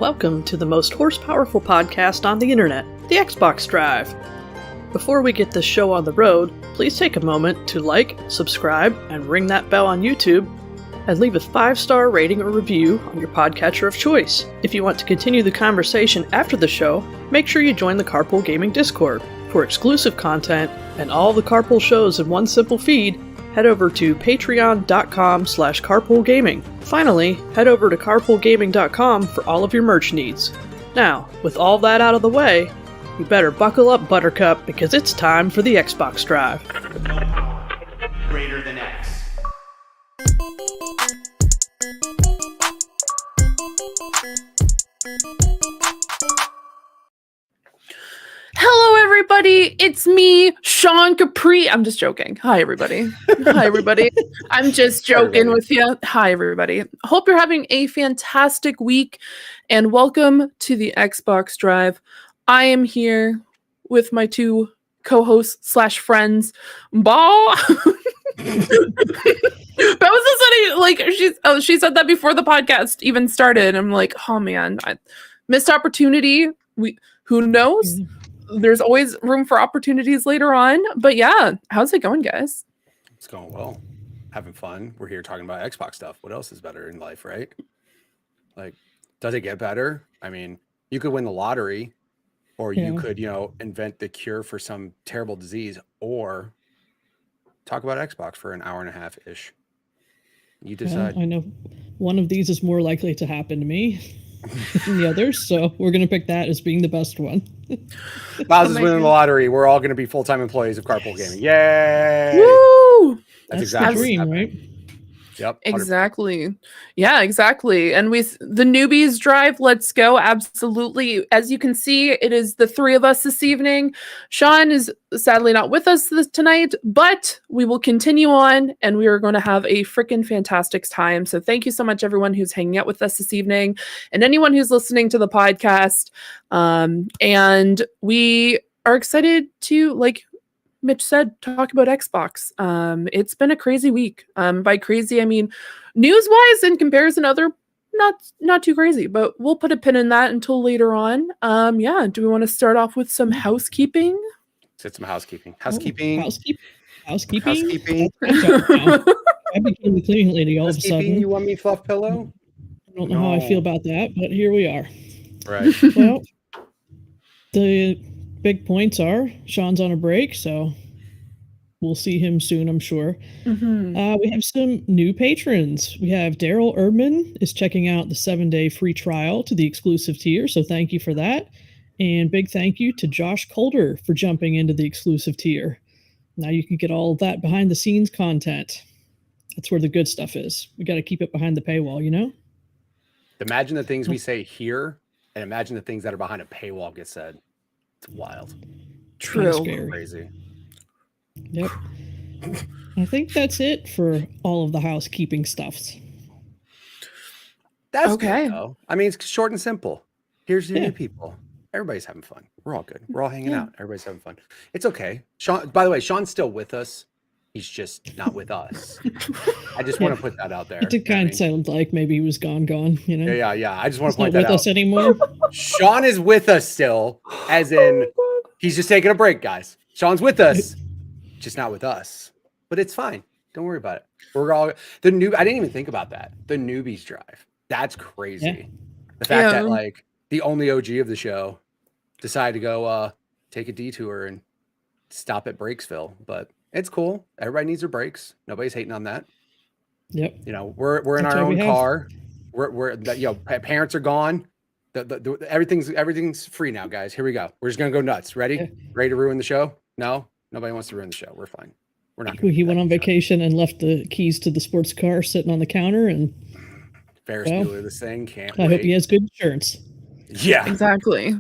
welcome to the most horsepowerful podcast on the internet, the Xbox Drive. Before we get this show on the road, please take a moment to like, subscribe, and ring that bell on YouTube, and leave a 5-star rating or review on your podcatcher of choice. If you want to continue the conversation after the show, make sure you join the Carpool Gaming Discord. For exclusive content and all the Carpool shows in one simple feed, head over to patreon.com/carpoolgaming. Finally, head over to carpoolgaming.com for all of your merch needs. Now, with all that out of the way, you better buckle up, Buttercup, because it's time for the Xbox Drive. Greater than X. Hello, everybody. It's me, Sean Capri. I'm just joking. Hi, everybody. Hi, everybody. I'm just joking with you. Hi, everybody. Hope you're having a fantastic week, and welcome to the Xbox Drive. I am here with my two co-hosts / friends. Bowsah said, like, she said that before the podcast even started. I'm like, oh man, missed opportunity. Who knows? There's always room for opportunities later on. But yeah, how's it going, guys? It's going well. Having fun. We're here talking about Xbox stuff. What else is better in life, right? Like, does it get better? I mean, you could win the lottery, or you could, invent the cure for some terrible disease, or talk about Xbox for an hour and a half-ish. You decide. Well, I know one of these is more likely to happen to me than the others, so we're going to pick that as being the best one. Bowsah's winning the lottery. We're all going to be full-time employees of Carpool Gaming. Yay! Woo! That's exactly the dream, right? Yep. 100%. Exactly. Yeah, exactly. And with the newbies drive, let's go. Absolutely. As you can see, it is the three of us this evening. Sean is sadly not with us tonight, but we will continue on and we are going to have a freaking fantastic time. So thank you so much, everyone who's hanging out with us this evening and anyone who's listening to the podcast. And we are excited to, like Mitch said, talk about Xbox. It's been a crazy week. By crazy, I mean news-wise in comparison to other, not too crazy, but we'll put a pin in that until later on. Yeah, do we want to start off with some housekeeping? Let's some housekeeping. Housekeeping. Housekeeping. I became the cleaning lady all of a sudden. You want me fluff pillow? I don't know how I feel about that, but here we are. Right. Well, the big points are Sean's on a break, so we'll see him soon, I'm sure. Mm-hmm. We have some new patrons. We have Daryl Erdman is checking out the 7-day free trial to the exclusive tier, so thank you for that. And big thank you to Josh Calder for jumping into the exclusive tier. Now you can get all of that behind the scenes content. That's where the good stuff is. We got to keep it behind the paywall, you know? Imagine the things we say here, and imagine the things that are behind a paywall get said. It's wild. True. Scary. Crazy. Yep. I think that's it for all of the housekeeping stuffs. That's okay. Good, though. I mean, it's short and simple. Here's the new people. Everybody's having fun. We're all good. We're all hanging out. Everybody's having fun. It's okay. Sean, by the way, Sean's still with us. He's just not with us. I just want to put that out there. It did kind of sound like maybe he was gone, you know? Yeah. I just want to point that out. Not with us anymore. Sean is with us still, as in he's just taking a break, guys. Sean's with us, just not with us. But it's fine. Don't worry about it. We're all I didn't even think about that. The newbies drive. That's crazy. Yeah. The fact that like the only OG of the show decided to go take a detour and stop at Breaksville, but it's cool. Everybody needs their breaks. Nobody's hating on that. Yep. We're in our own car. We're parents are gone. Everything's free now, guys. Here we go. We're just gonna go nuts. Ready? Yeah. Ready to ruin the show? No, nobody wants to ruin the show. We're fine. We're not. He went on vacation and left the keys to the sports car sitting on the counter, and Ferris Bueller, this thing can't. I hope he has good insurance. Yeah, exactly.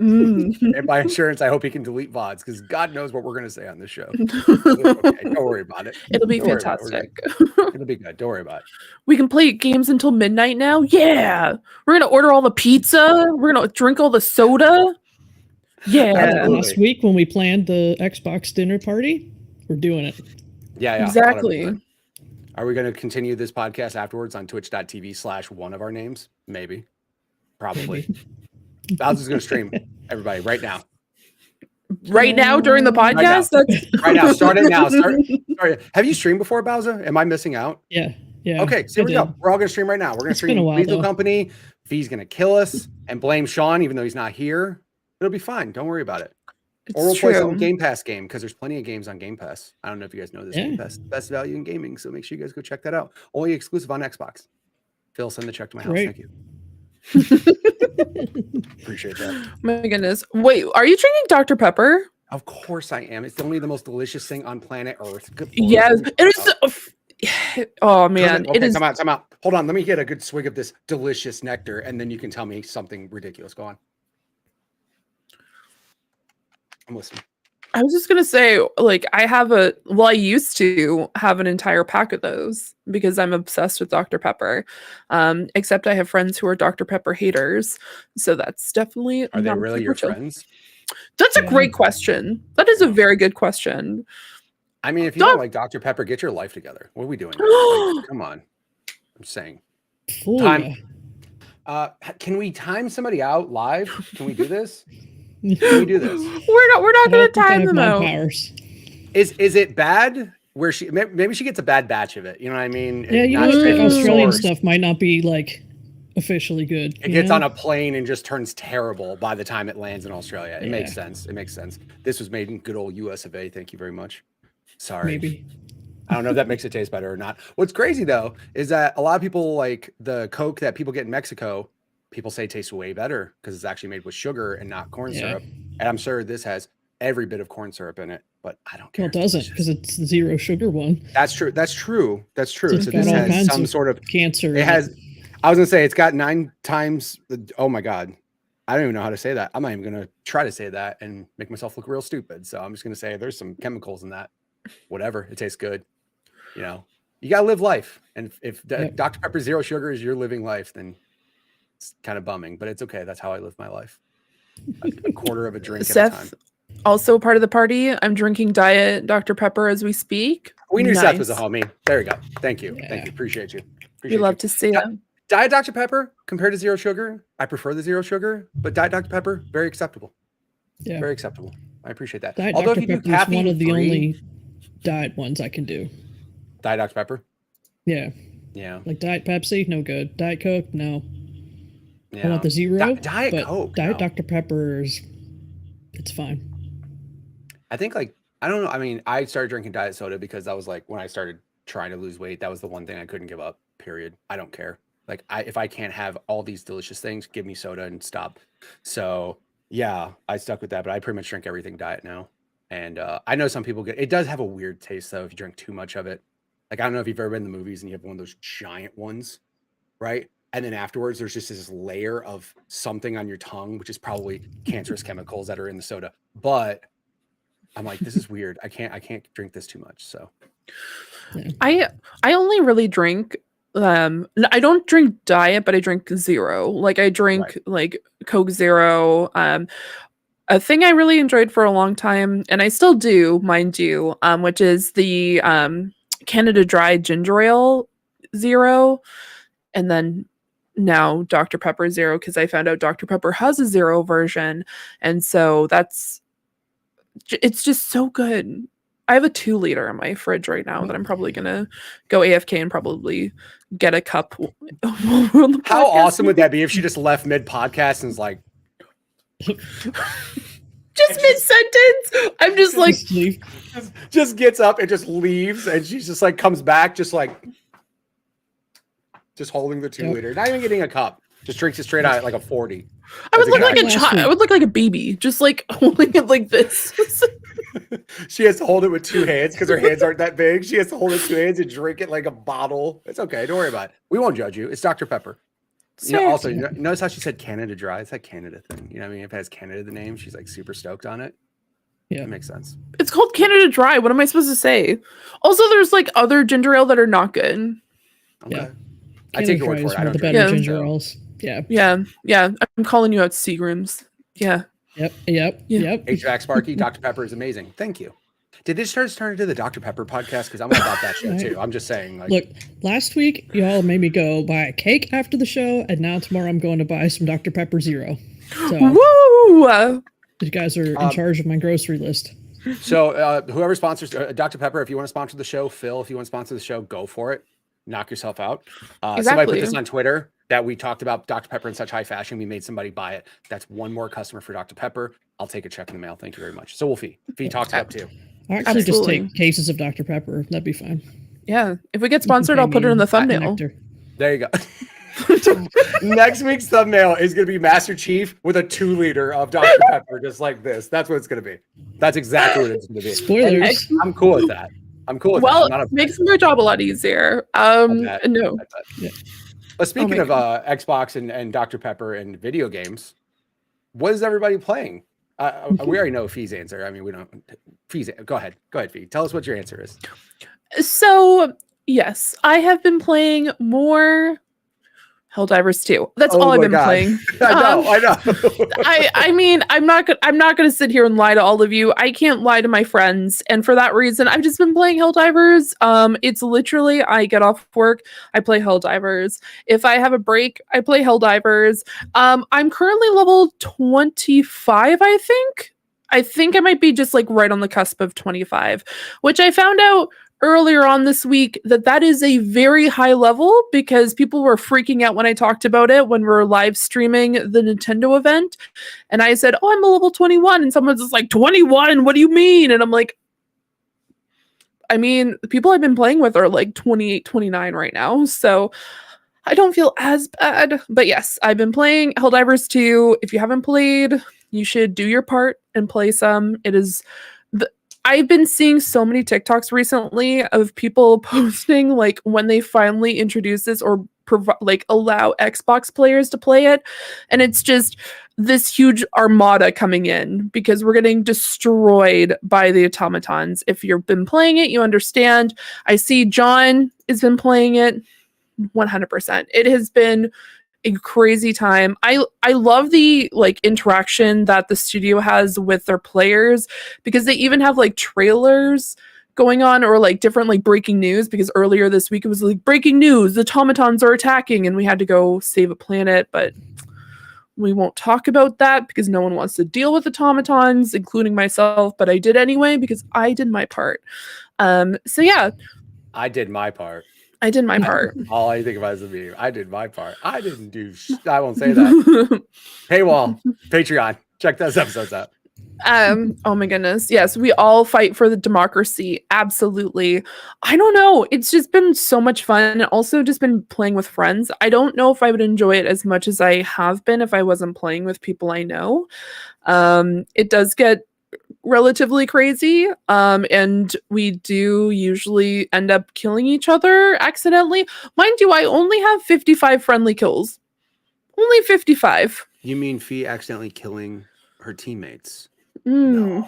And by insurance, I hope he can delete VODs because God knows what we're going to say on this show. Okay, don't worry about it. It'll be fantastic. It'll be good. Don't worry about it. We can play games until midnight now. Yeah. We're going to order all the pizza. We're going to drink all the soda. Yeah. Last week when we planned the Xbox dinner party, we're doing it. Yeah. Exactly. Are we going to continue this podcast afterwards on twitch.tv/one of our names? Maybe. Probably. Bowsah's going to stream everybody right now. Right now during the podcast? Right now. Start it now. Start. Have you streamed before, Bowsah? Am I missing out? Yeah. Okay, so here we go. We're all going to stream right now. We're going to stream Lethal Company. V's going to kill us and blame Sean, even though he's not here. It'll be fine. Don't worry about it. Or we'll play some Game Pass game because there's plenty of games on Game Pass. I don't know if you guys know this. Game Pass, best value in gaming. So make sure you guys go check that out. Only exclusive on Xbox. Phil, send the check to my house. Thank you. Appreciate that. My goodness. Wait, are you drinking Dr. Pepper? Of course I am. It's only the most delicious thing on planet Earth. Good yes, it is. Oh man, okay, it is. Time out. Hold on. Let me get a good swig of this delicious nectar, and then you can tell me something ridiculous. Go on. I'm listening. I was just gonna say, like, I used to have an entire pack of those because I'm obsessed with Dr. Pepper. Except I have friends who are Dr. Pepper haters, so that's definitely. Are they really your friends? That's a great question. That is a very good question. I mean, if you don't like Dr. Pepper, get your life together. What are we doing? Like, come on. I'm saying. Time. Can we time somebody out live? Can we do this? Can we do this? We're not going to time them out. Is it bad? Where maybe she gets a bad batch of it. You know what I mean? Yeah, you know, Australian stuff might not be like officially good. It gets on a plane and just turns terrible by the time it lands in Australia. It makes sense. It makes sense. This was made in good old US of A. Thank you very much. Sorry. Maybe. I don't know if that makes it taste better or not. What's crazy though is that a lot of people like the Coke that people get in Mexico. People say tastes way better because it's actually made with sugar and not corn syrup. And I'm sure this has every bit of corn syrup in it, but I don't care. Well, it doesn't because it's the zero sugar one. That's true. That's true. That's true. So this has some sort of cancer. It has. I was gonna say it's got 9 times. Oh my god, I don't even know how to say that. I'm not even gonna try to say that and make myself look real stupid. So I'm just gonna say there's some chemicals in that. Whatever. It tastes good. You know, you gotta live life. And if Dr. Pepper Zero Sugar is your living life, then it's kind of bumming, but it's okay. That's how I live my life. A quarter of a drink at a time. Also part of the party. I'm drinking Diet Dr. Pepper as we speak. We knew Seth was a homie. There we go. Thank you. Thank you. Appreciate you. We love to see that. Diet Dr. Pepper compared to Zero Sugar. I prefer the Zero Sugar, but Diet Dr. Pepper, very acceptable. Yeah. Very acceptable. I appreciate that. Diet Dr. Pepper is one of the only diet ones I can do. Diet Dr. Pepper? Yeah. Yeah. Like Diet Pepsi, no good. Diet Coke, no. Yeah. I want the zero. Diet Coke. Diet Dr. Pepper's, it's fine. I think I don't know. I mean, I started drinking diet soda because that was like when I started trying to lose weight. That was the one thing I couldn't give up, period. I don't care. Like if I can't have all these delicious things, give me soda and stop. So yeah, I stuck with that, but I pretty much drink everything diet now. And I know some people it does have a weird taste though if you drink too much of it. Like I don't know if you've ever been in the movies and you have one of those giant ones, right? And then afterwards, there's just this layer of something on your tongue, which is probably cancerous chemicals that are in the soda. But I'm like, this is weird. I can't drink this too much. So I only really drink. I don't drink diet, but I drink zero. Like I drink like Coke Zero. A thing I really enjoyed for a long time, and I still do, mind you, which is the Canada Dry Ginger Ale Zero, and then now Dr. Pepper Zero because I found out Dr. Pepper has a zero version, and so it's just so good. I have a 2-liter in my fridge right now that I'm probably gonna go AFK and probably get a cup. How awesome would that be if she just left mid podcast and was like, just mid sentence? I'm just like, just gets up and just leaves, and she's just like comes back, just holding the 2-liter, not even getting a cup, just drinks it straight out like a 40. I would look like a child. I would look like a baby, just like holding it like this. She has to hold it with 2 hands because her hands aren't that big. She has to hold it 2 hands and drink it like a bottle. It's okay. Don't worry about it. We won't judge you. It's Dr. Pepper. Also, notice how she said Canada Dry. It's that Canada thing. You know what I mean? If it has Canada the name, she's like super stoked on it. Yeah, it makes sense. It's called Canada Dry. What am I supposed to say? Also, there's like other ginger ale that are not good. Okay. Yeah. I take your word for it. I don't drink better ginger ales. Yeah. I'm calling you out, Seagrams. Yeah. Yep. HVAC Sparky, Dr. Pepper is amazing. Thank you. Did this turn into the Dr. Pepper podcast? Because I'm all about that show too. I'm just saying. Like, look, last week y'all made me go buy a cake after the show, and now tomorrow I'm going to buy some Dr. Pepper Zero. So, woo! You guys are in charge of my grocery list. So whoever sponsors Dr. Pepper, if you want to sponsor the show, Phil, if you want to sponsor the show, go for it. Knock yourself out. Somebody put this on Twitter that we talked about Dr. Pepper in such high fashion. We made somebody buy it. That's one more customer for Dr. Pepper. I'll take a check in the mail. Thank you very much. So will Fee. Fee talks about too. I'll actually just take cases of Dr. Pepper. That'd be fine. Yeah. If we get sponsored, I'll put it in the thumbnail. There you go. Next week's thumbnail is going to be Master Chief with a 2-liter of Dr. Pepper, just like this. That's what it's going to to be. That's exactly what it's going to be. Spoilers. I'm cool with that. I'm cool with that. Well, it makes my job a lot easier. No. Yeah. But speaking of Xbox and Dr. Pepper and video games, what is everybody playing? We already know Fee's answer. I mean, we don't. Fee's. Go ahead, Fee. Tell us what your answer is. So yes, I have been playing more Helldivers 2. That's all I've been playing. I know. I mean, I'm not gonna sit here and lie to all of you. I can't lie to my friends, and for that reason, I've just been playing Helldivers. It's literally I get off work, I play Helldivers. If I have a break, I play Helldivers. I'm currently level 25, I think. I think I might be just like right on the cusp of 25, which I found out earlier on this week that is a very high level because people were freaking out when I talked about it when we were live streaming the Nintendo event. And I said, oh, I'm a level 21. And someone's just like, 21? What do you mean? And I'm like, I mean, the people I've been playing with are like 28, 29 right now. So I don't feel as bad. But yes, I've been playing Helldivers 2. If you haven't played, you should do your part and play some. It is... I've been seeing so many TikToks recently of people posting like when they finally introduce this or allow Xbox players to play it. And it's just this huge armada coming in because we're getting destroyed by the automatons. If you've been playing it, you understand. I see John has been playing it 100%. It has been a crazy time. I love the like interaction that the studio has with their players because they even have like trailers going on or like different like breaking news because earlier this week it was like breaking news, the automatons are attacking and we had to go save a planet, but we won't talk about that because no one wants to deal with automatons, including myself, but I did anyway because I did my part. So yeah. I did my part. All I think about is the meme. I did my part. I didn't do I won't say that. Paywall, Patreon. Check those episodes out. Oh my goodness. Yes, we all fight for the democracy. Absolutely. I don't know. It's just been so much fun. Also just been playing with friends. I don't know if I would enjoy it as much as I have been if I wasn't playing with people I know. It does get relatively crazy, and we do usually end up killing each other accidentally. Mind you, I only have 55 friendly kills. Only 55. You mean Fee accidentally killing her teammates? No.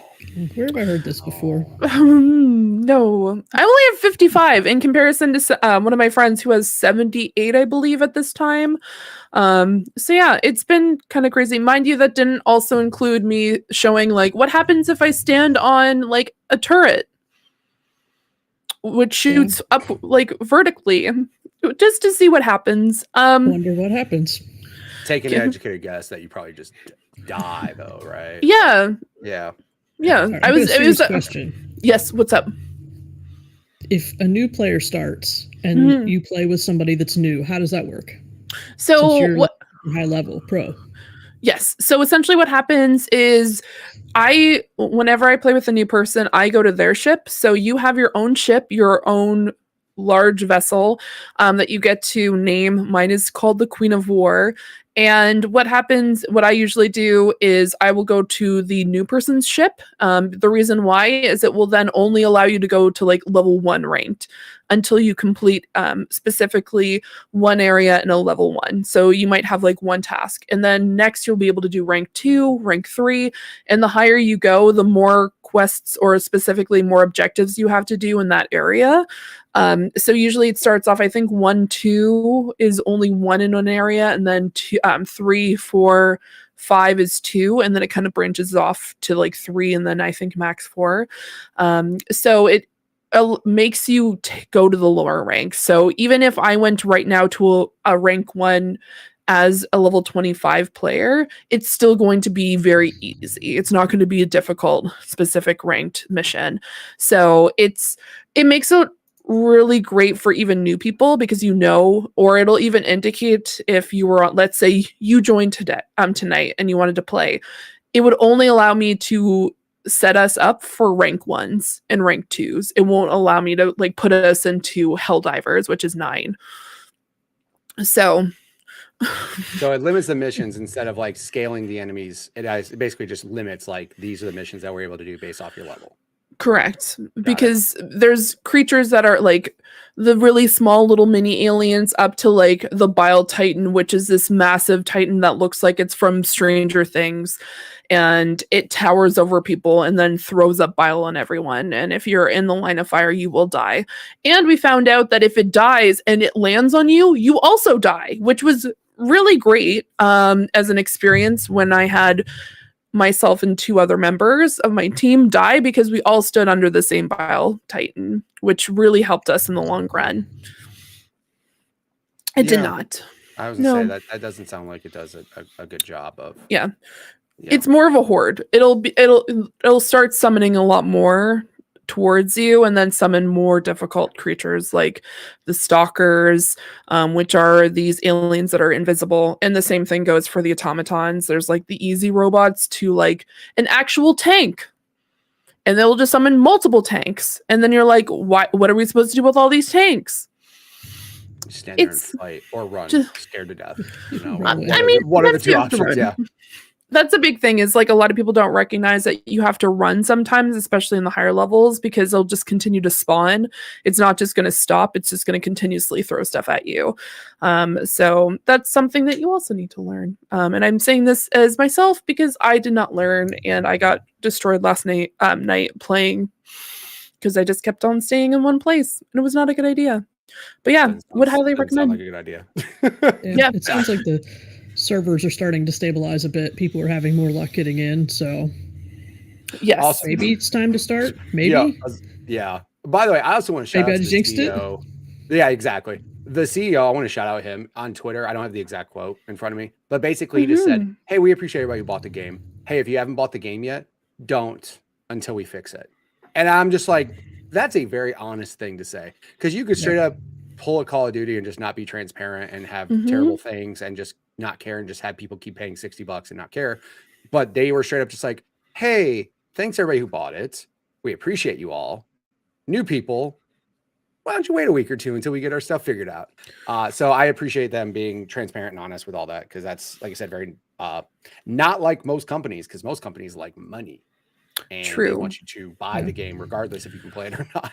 Where have I heard this before? No. I only have 55 in comparison to one of my friends who has 78, I believe, at this time. So yeah, it's been kind of crazy. Mind you, that didn't also include me showing like what happens if I stand on like a turret which shoots up like vertically just to see what happens. Wonder what happens. Take an educated guess that you probably just die though, right? Yeah. Right, it was a question. Yes, what's up? If a new player starts and you play with somebody that's new, how does that work? So what high level pro? Yes. So essentially what happens is whenever I play with a new person, I go to their ship. So you have your own ship, your own large vessel that you get to name. Mine is called the Queen of War. And what happens, what I usually do is I will go to the new person's ship. The reason why is it will then only allow you to go to like level 1 ranked until you complete specifically one area in a level 1. So you might have like one task. And then next you'll be able to do rank 2, rank 3. And the higher you go, the more quests or specifically more objectives you have to do in that area. So usually it starts off, I think 1, 2 is only one in an area, and then 2, 3, 4, 5 is 2, and then it kind of branches off to like 3, and then I think max 4. So it makes you go to the lower ranks. So even if I went right now to a rank 1 as a level 25 player, it's still going to be very easy. It's not going to be a difficult specific ranked mission. So it makes it really great for even new people, because or it'll even indicate if you were on, let's say you joined tonight and you wanted to play, it would only allow me to set us up for rank 1s and rank 2s. It won't allow me to like put us into Helldivers, which is 9. So it limits the missions instead of like scaling the enemies. It basically just limits like these are the missions that we're able to do based off your level. Correct. Because there's creatures that are like the really small little mini aliens up to like the Bile Titan, which is this massive Titan that looks like it's from Stranger Things, and it towers over people and then throws up bile on everyone. And if you're in the line of fire, you will die. And we found out that if it dies and it lands on you, you also die, which was really great as an experience when I had myself and 2 other members of my team die, because we all stood under the same Bile Titan, which really helped us in the long run. It did not. I was gonna say that doesn't sound like it does a good job of. Yeah. It's more of a horde. It'll start summoning a lot more towards you, and then summon more difficult creatures like the stalkers, which are these aliens that are invisible. And the same thing goes for the automatons. There's like the easy robots to like an actual tank, and they'll just summon multiple tanks. And then you're like, what are we supposed to do with all these tanks? Stand there and fight or run, scared to death. What are the 2 options? Yeah. That's a big thing, is like a lot of people don't recognize that you have to run sometimes, especially in the higher levels, because they'll just continue to spawn. It's not just going to stop. It's just going to continuously throw stuff at you. So that's something that you also need to learn. And I'm saying this as myself because I did not learn, and I got destroyed last night playing because I just kept on staying in one place, and it was not a good idea. But yeah, would highly recommend. Sound like a good idea. Yeah. It sounds like the servers are starting to stabilize a bit. People are having more luck getting in, so yes, also, maybe it's time to start. Maybe. Yeah. By the way, I also want to shout out to the jinxed CEO. Yeah, exactly. The CEO, I want to shout out him on Twitter. I don't have the exact quote in front of me, but basically he just said, "Hey, we appreciate everybody who bought the game. Hey, if you haven't bought the game yet, don't until we fix it." And I'm just like, that's a very honest thing to say, because you could straight up pull a Call of Duty and just not be transparent and have terrible things and just not care and just have people keep paying $60 and not care. But they were straight up just like, hey, thanks everybody who bought it. We appreciate you all. New people, why don't you wait a week or 2 until we get our stuff figured out? So I appreciate them being transparent and honest with all that, because that's, like I said, very not like most companies, because most companies like money. And they want you to buy the game regardless if you can play it or not.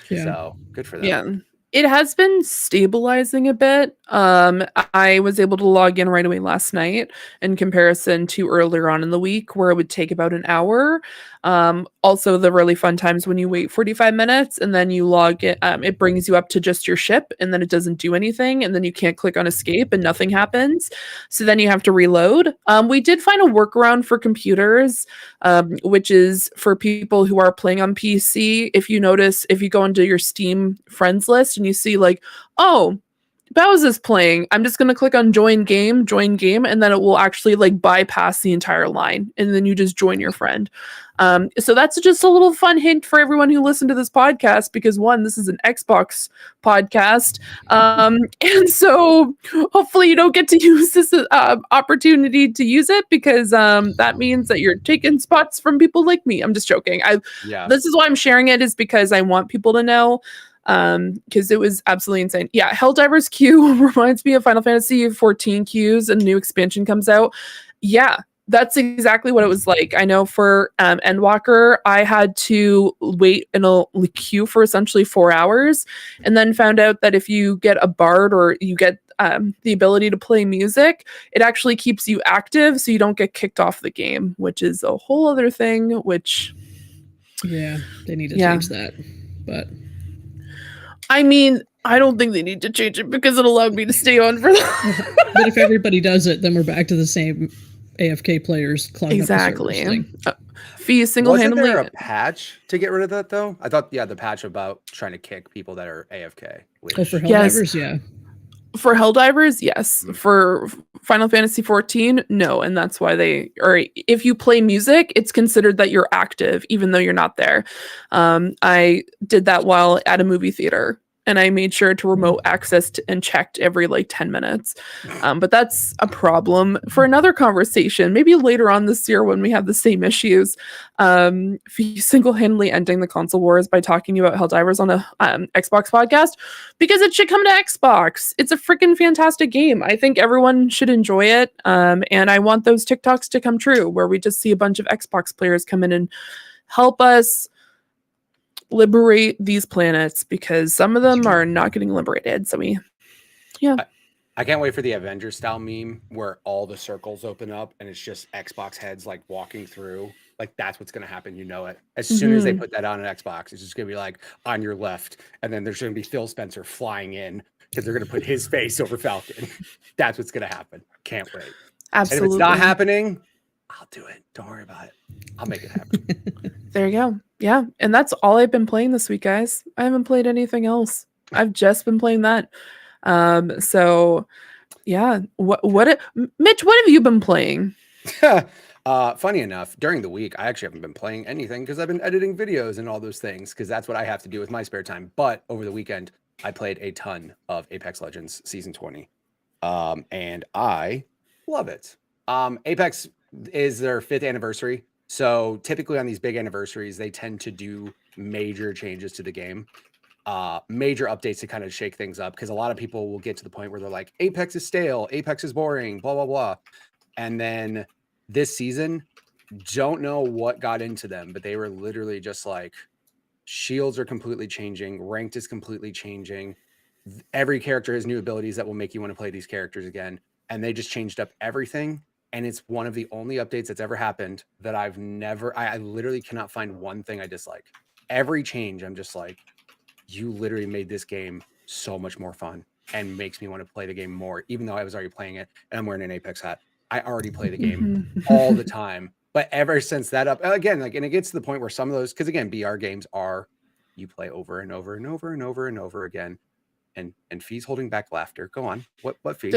Yeah. So good for them. Yeah. It has been stabilizing a bit. I was able to log in right away last night in comparison to earlier on in the week where it would take about an hour. Also, the really fun times when you wait 45 minutes and then you log in, it brings you up to just your ship and then it doesn't do anything. And then you can't click on escape and nothing happens. So then you have to reload. We did find a workaround for computers, which is for people who are playing on PC. If you notice, if you go into your Steam friends list and you see like, oh, Bowsah's playing, I'm just going to click on join game, and then it will actually like bypass the entire line. And then you just join your friend. So that's just a little fun hint for everyone who listened to this podcast, because one, this is an Xbox podcast. And so hopefully you don't get to use this opportunity to use it, because that means that you're taking spots from people like me. I'm just joking. This is why I'm sharing it, is because I want people to know, because it was absolutely insane. Yeah, Helldivers queue reminds me of Final Fantasy 14 queues, and a new expansion comes out. Yeah, that's exactly what it was like. I know for Endwalker, I had to wait in a queue for essentially 4 hours, and then found out that if you get a bard or you get the ability to play music, it actually keeps you active so you don't get kicked off the game, which is a whole other thing, which... Yeah, they need to change that. But... I mean, I don't think they need to change it because it allowed me to stay on for that. But if everybody does it, then we're back to the same AFK players clog up the servers thing. Fee single-handedly. Wasn't there a patch to get rid of that though? I thought, the patch about trying to kick people that are AFK. Oh, for Helldivers, yeah. For Helldivers, yes. For Final Fantasy 14, no. And that's why if you play music, it's considered that you're active, even though you're not there. I did that while at a movie theater, and I made sure to remote access and checked every like 10 minutes. But that's a problem for another conversation, maybe later on this year when we have the same issues. Single-handedly ending the console wars by talking about Helldivers on a Xbox podcast, because it should come to Xbox. It's a freaking fantastic game. I think everyone should enjoy it. And I want those TikToks to come true, where we just see a bunch of Xbox players come in and help us liberate these planets, because some of them are not getting liberated. So I can't wait for the Avengers style meme where all the circles open up and it's just Xbox heads like walking through. Like that's what's going to happen. You know it. As soon as they put that on an Xbox, it's just going to be like on your left. And then there's going to be Phil Spencer flying in because they're going to put his face over Falcon. That's what's going to happen. Can't wait. Absolutely. And if it's not happening, I'll do it. Don't worry about it. I'll make it happen. There you go. Yeah. And that's all I've been playing this week, guys. I haven't played anything else. I've just been playing that. So yeah. Mitch, what have you been playing? Funny enough, during the week, I actually haven't been playing anything because I've been editing videos and all those things, because that's what I have to do with my spare time. But over the weekend, I played a ton of Apex Legends Season 20. And I love it. Apex is their 5th anniversary. So typically on these big anniversaries, they tend to do major changes to the game, major updates to kind of shake things up, because a lot of people will get to the point where they're like, Apex is stale, Apex is boring, blah, blah, blah. And then this season, don't know what got into them, but they were literally just like, shields are completely changing, ranked is completely changing. Every character has new abilities that will make you want to play these characters again. And they just changed up everything. And it's one of the only updates that's ever happened that I literally cannot find one thing I dislike. Every change, I'm just like, you literally made this game so much more fun and makes me want to play the game more, even though I was already playing it and I'm wearing an Apex hat. I already play the game all the time. But ever since that again, like, and it gets to the point where some of those, because again, BR games are, you play over and over and over and over and over again. And Fee's holding back laughter. Go on. What Fee?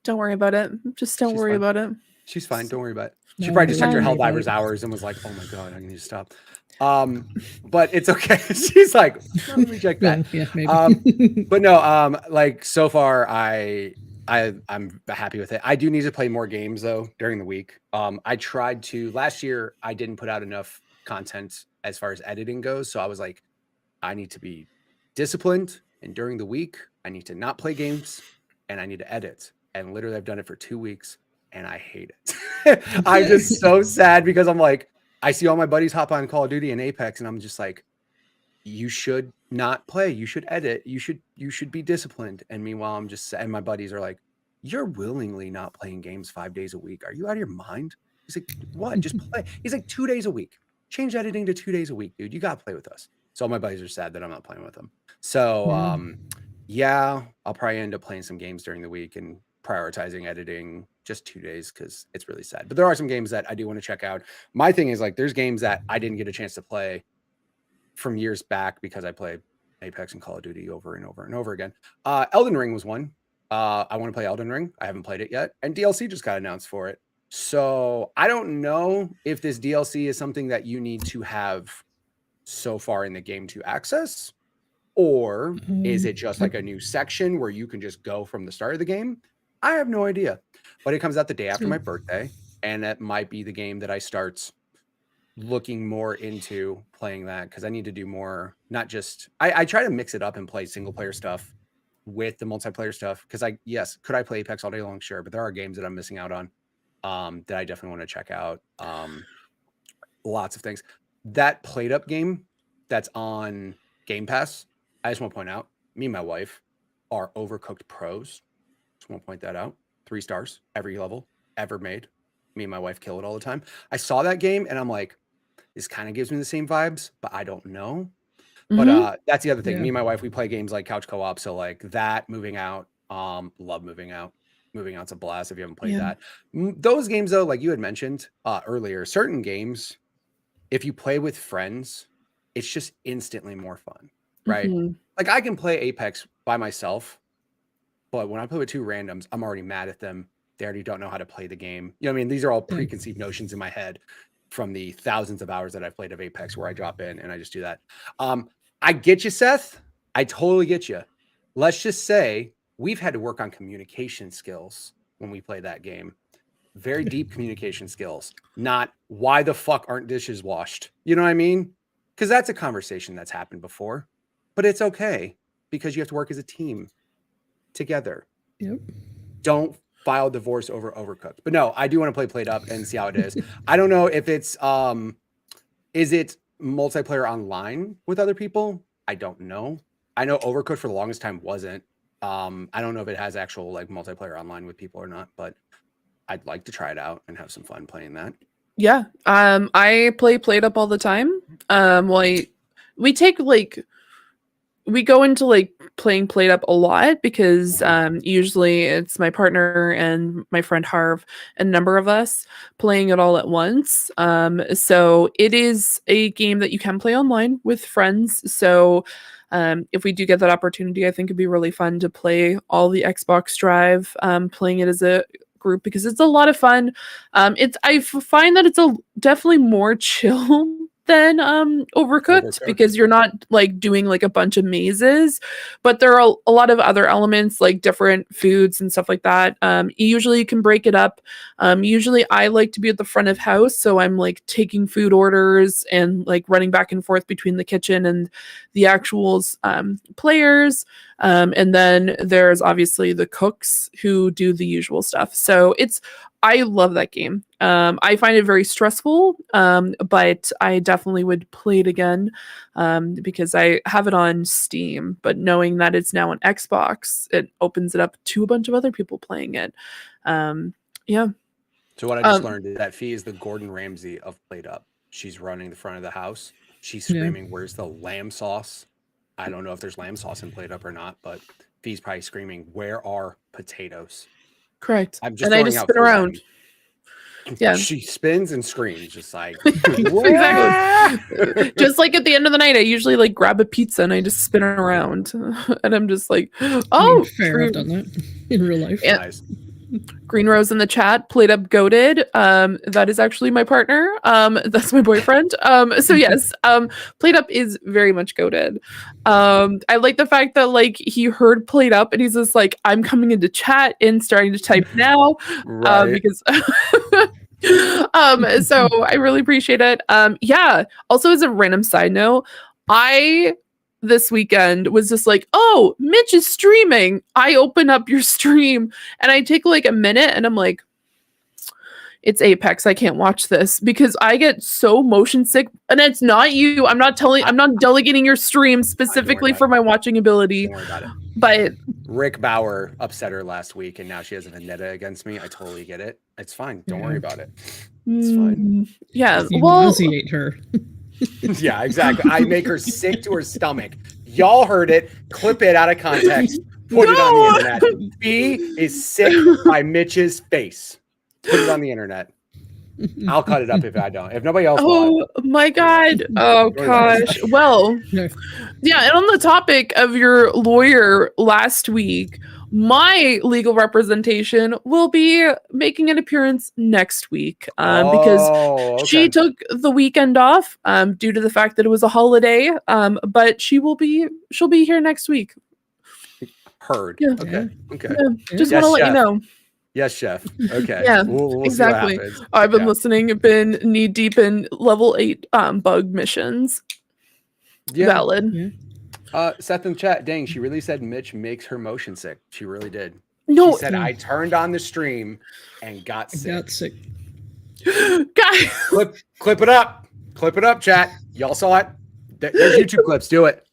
Don't worry about it. Just don't worry about it. She's fine. Don't worry about it. She probably just checked her Helldivers hours and was like, oh my God, I need to stop. But it's okay. She's like, let me reject that. Yeah, maybe. But no, like so far I'm happy with it. I do need to play more games though during the week. I tried to last year, I didn't put out enough content as far as editing goes. So I was like, I need to be disciplined. And during the week, I need to not play games and I need to edit. And literally I've done it for 2 weeks and I hate it. I'm just so sad because I'm like, I see all my buddies hop on Call of Duty and Apex and I'm just like, you should not play. You should edit. You should be disciplined. And meanwhile, and my buddies are like, you're willingly not playing games 5 days a week. Are you out of your mind? He's like, what? Just play. He's like, 2 days a week. Change editing to 2 days a week, dude. You got to play with us. So all my buddies are sad that I'm not playing with them. So yeah, I'll probably end up playing some games during the week and prioritizing editing just 2 days because it's really sad. But there are some games that I do want to check out. My thing is like, there's games that I didn't get a chance to play from years back because I played Apex and Call of Duty over and over and over again. Elden Ring was one. I want to play Elden Ring. I haven't played it yet. And DLC just got announced for it. So I don't know if this DLC is something that you need to have so far in the game to access, or is it just like a new section where you can just go from the start of the game? I have no idea. But it comes out the day after my birthday, and that might be the game that I start looking more into playing that, because I need to do more, not just I try to mix it up and play single player stuff with the multiplayer stuff, because could I play Apex all day long? Sure, but there are games that I'm missing out on that I definitely want to check out. Lots of things. That Played Up game that's on Game Pass, I just want to point out, me and my wife are Overcooked pros. Just want to point that out. 3 stars every level ever made. Me and my wife kill it all the time. I saw that game and I'm like, this kind of gives me the same vibes, but I don't know. But that's the other thing. Me and my wife, we play games like couch co-op. So like that, Moving Out, love Moving Out. Moving Out's a blast if you haven't played that. Those games, though, like you had mentioned earlier, certain games, if you play with friends, it's just instantly more fun, right? Like I can play Apex by myself, but when I play with two randoms, I'm already mad at them. They already don't know how to play the game. You know what I mean? These are all preconceived notions in my head from the thousands of hours that I've played of Apex where I drop in and I just do that. I get you, Seth. I totally get you. Let's just say we've had to work on communication skills when we play that game. Very deep communication skills, not why the fuck aren't dishes washed? You know what I mean? Because that's a conversation that's happened before, but it's okay because you have to work as a team together. Yep. Don't file divorce over Overcooked. But no, I do want to play Played Up and see how it is. I don't know if it's, is it multiplayer online with other people? I don't know. I know Overcooked for the longest time wasn't. I don't know if it has actual like multiplayer online with people or not, but I'd like to try it out and have some fun playing that. Yeah. I play Played Up all the time. We take like, we go into like playing Played Up a lot because usually it's my partner and my friend Harv and a number of us playing it all at once. So it is a game that you can play online with friends. So if we do get that opportunity, I think it'd be really fun to play all the Xbox Drive, playing it as a group because it's a lot of fun. I find that it's definitely more chill than Overcooked because you're not like doing like a bunch of mazes, but there are a lot of other elements like different foods and stuff like that. Usually you can break it up. Usually I like to be at the front of house, so I'm like taking food orders and like running back and forth between the kitchen and the actual players. And then there's obviously the cooks who do the usual stuff. So I love that game. I find it very stressful, but I definitely would play it again because I have it on Steam. But knowing that it's now on Xbox, it opens it up to a bunch of other people playing it. Yeah. So what I just learned is that Fee is the Gordon Ramsay of Played Up. She's running the front of the house. She's screaming, "Where's the lamb sauce?" I don't know if there's lamb sauce in Played Up or not, but Fee's probably screaming, "Where are potatoes?" Correct. I'm just and I just spin around. Yeah. She spins and screams, just like exactly. Just like at the end of the night, I usually like grab a pizza and I just spin it around, and I'm just like, "Oh, fair, I've done that in real life." Yeah. Nice. Green Rose in the chat, Played Up goated. That is actually my partner. That's my boyfriend. So yes, Played Up is very much goated. I like the fact that like he heard Played Up and he's just like, I'm coming into chat and starting to type now. Right. Because so I really appreciate it. Yeah. Also, as a random side note, this weekend was just like, oh, Mitch is streaming. I open up your stream and I take like a minute and I'm like, it's Apex. I can't watch this because I get so motion sick. And it's not you. I'm not delegating your stream specifically for my watching ability. Don't worry about it. But Rick Bauer upset her last week and now she has a vendetta against me. I totally get it. It's fine. Don't worry about it. It's fine. Yeah. You Well, nauseate her. Yeah, exactly. I make her sick to her stomach. Y'all heard it. Clip it out of context. Put it on the internet. B is sick by Mitch's face. Put it on the internet. I'll cut it up if I don't. If nobody else will. Oh my God. Oh gosh. Well, yeah. And on the topic of your lawyer last week, my legal representation will be making an appearance next week because she took the weekend off due to the fact that it was a holiday. But she'll be here next week. Heard. Yeah. Okay. Okay. Yeah. Just want to let you know. Yes, chef. Okay. Yeah, we'll exactly. See what happens. I've been listening. I've been knee deep in level 8 bug missions. Yeah. Valid. Yeah. Seth in the chat, dang, she really said Mitch makes her motion sick. She really did. No, she said I turned on the stream and got sick. Guys, clip it up. Clip it up, chat. Y'all saw it. There's YouTube clips. Do it.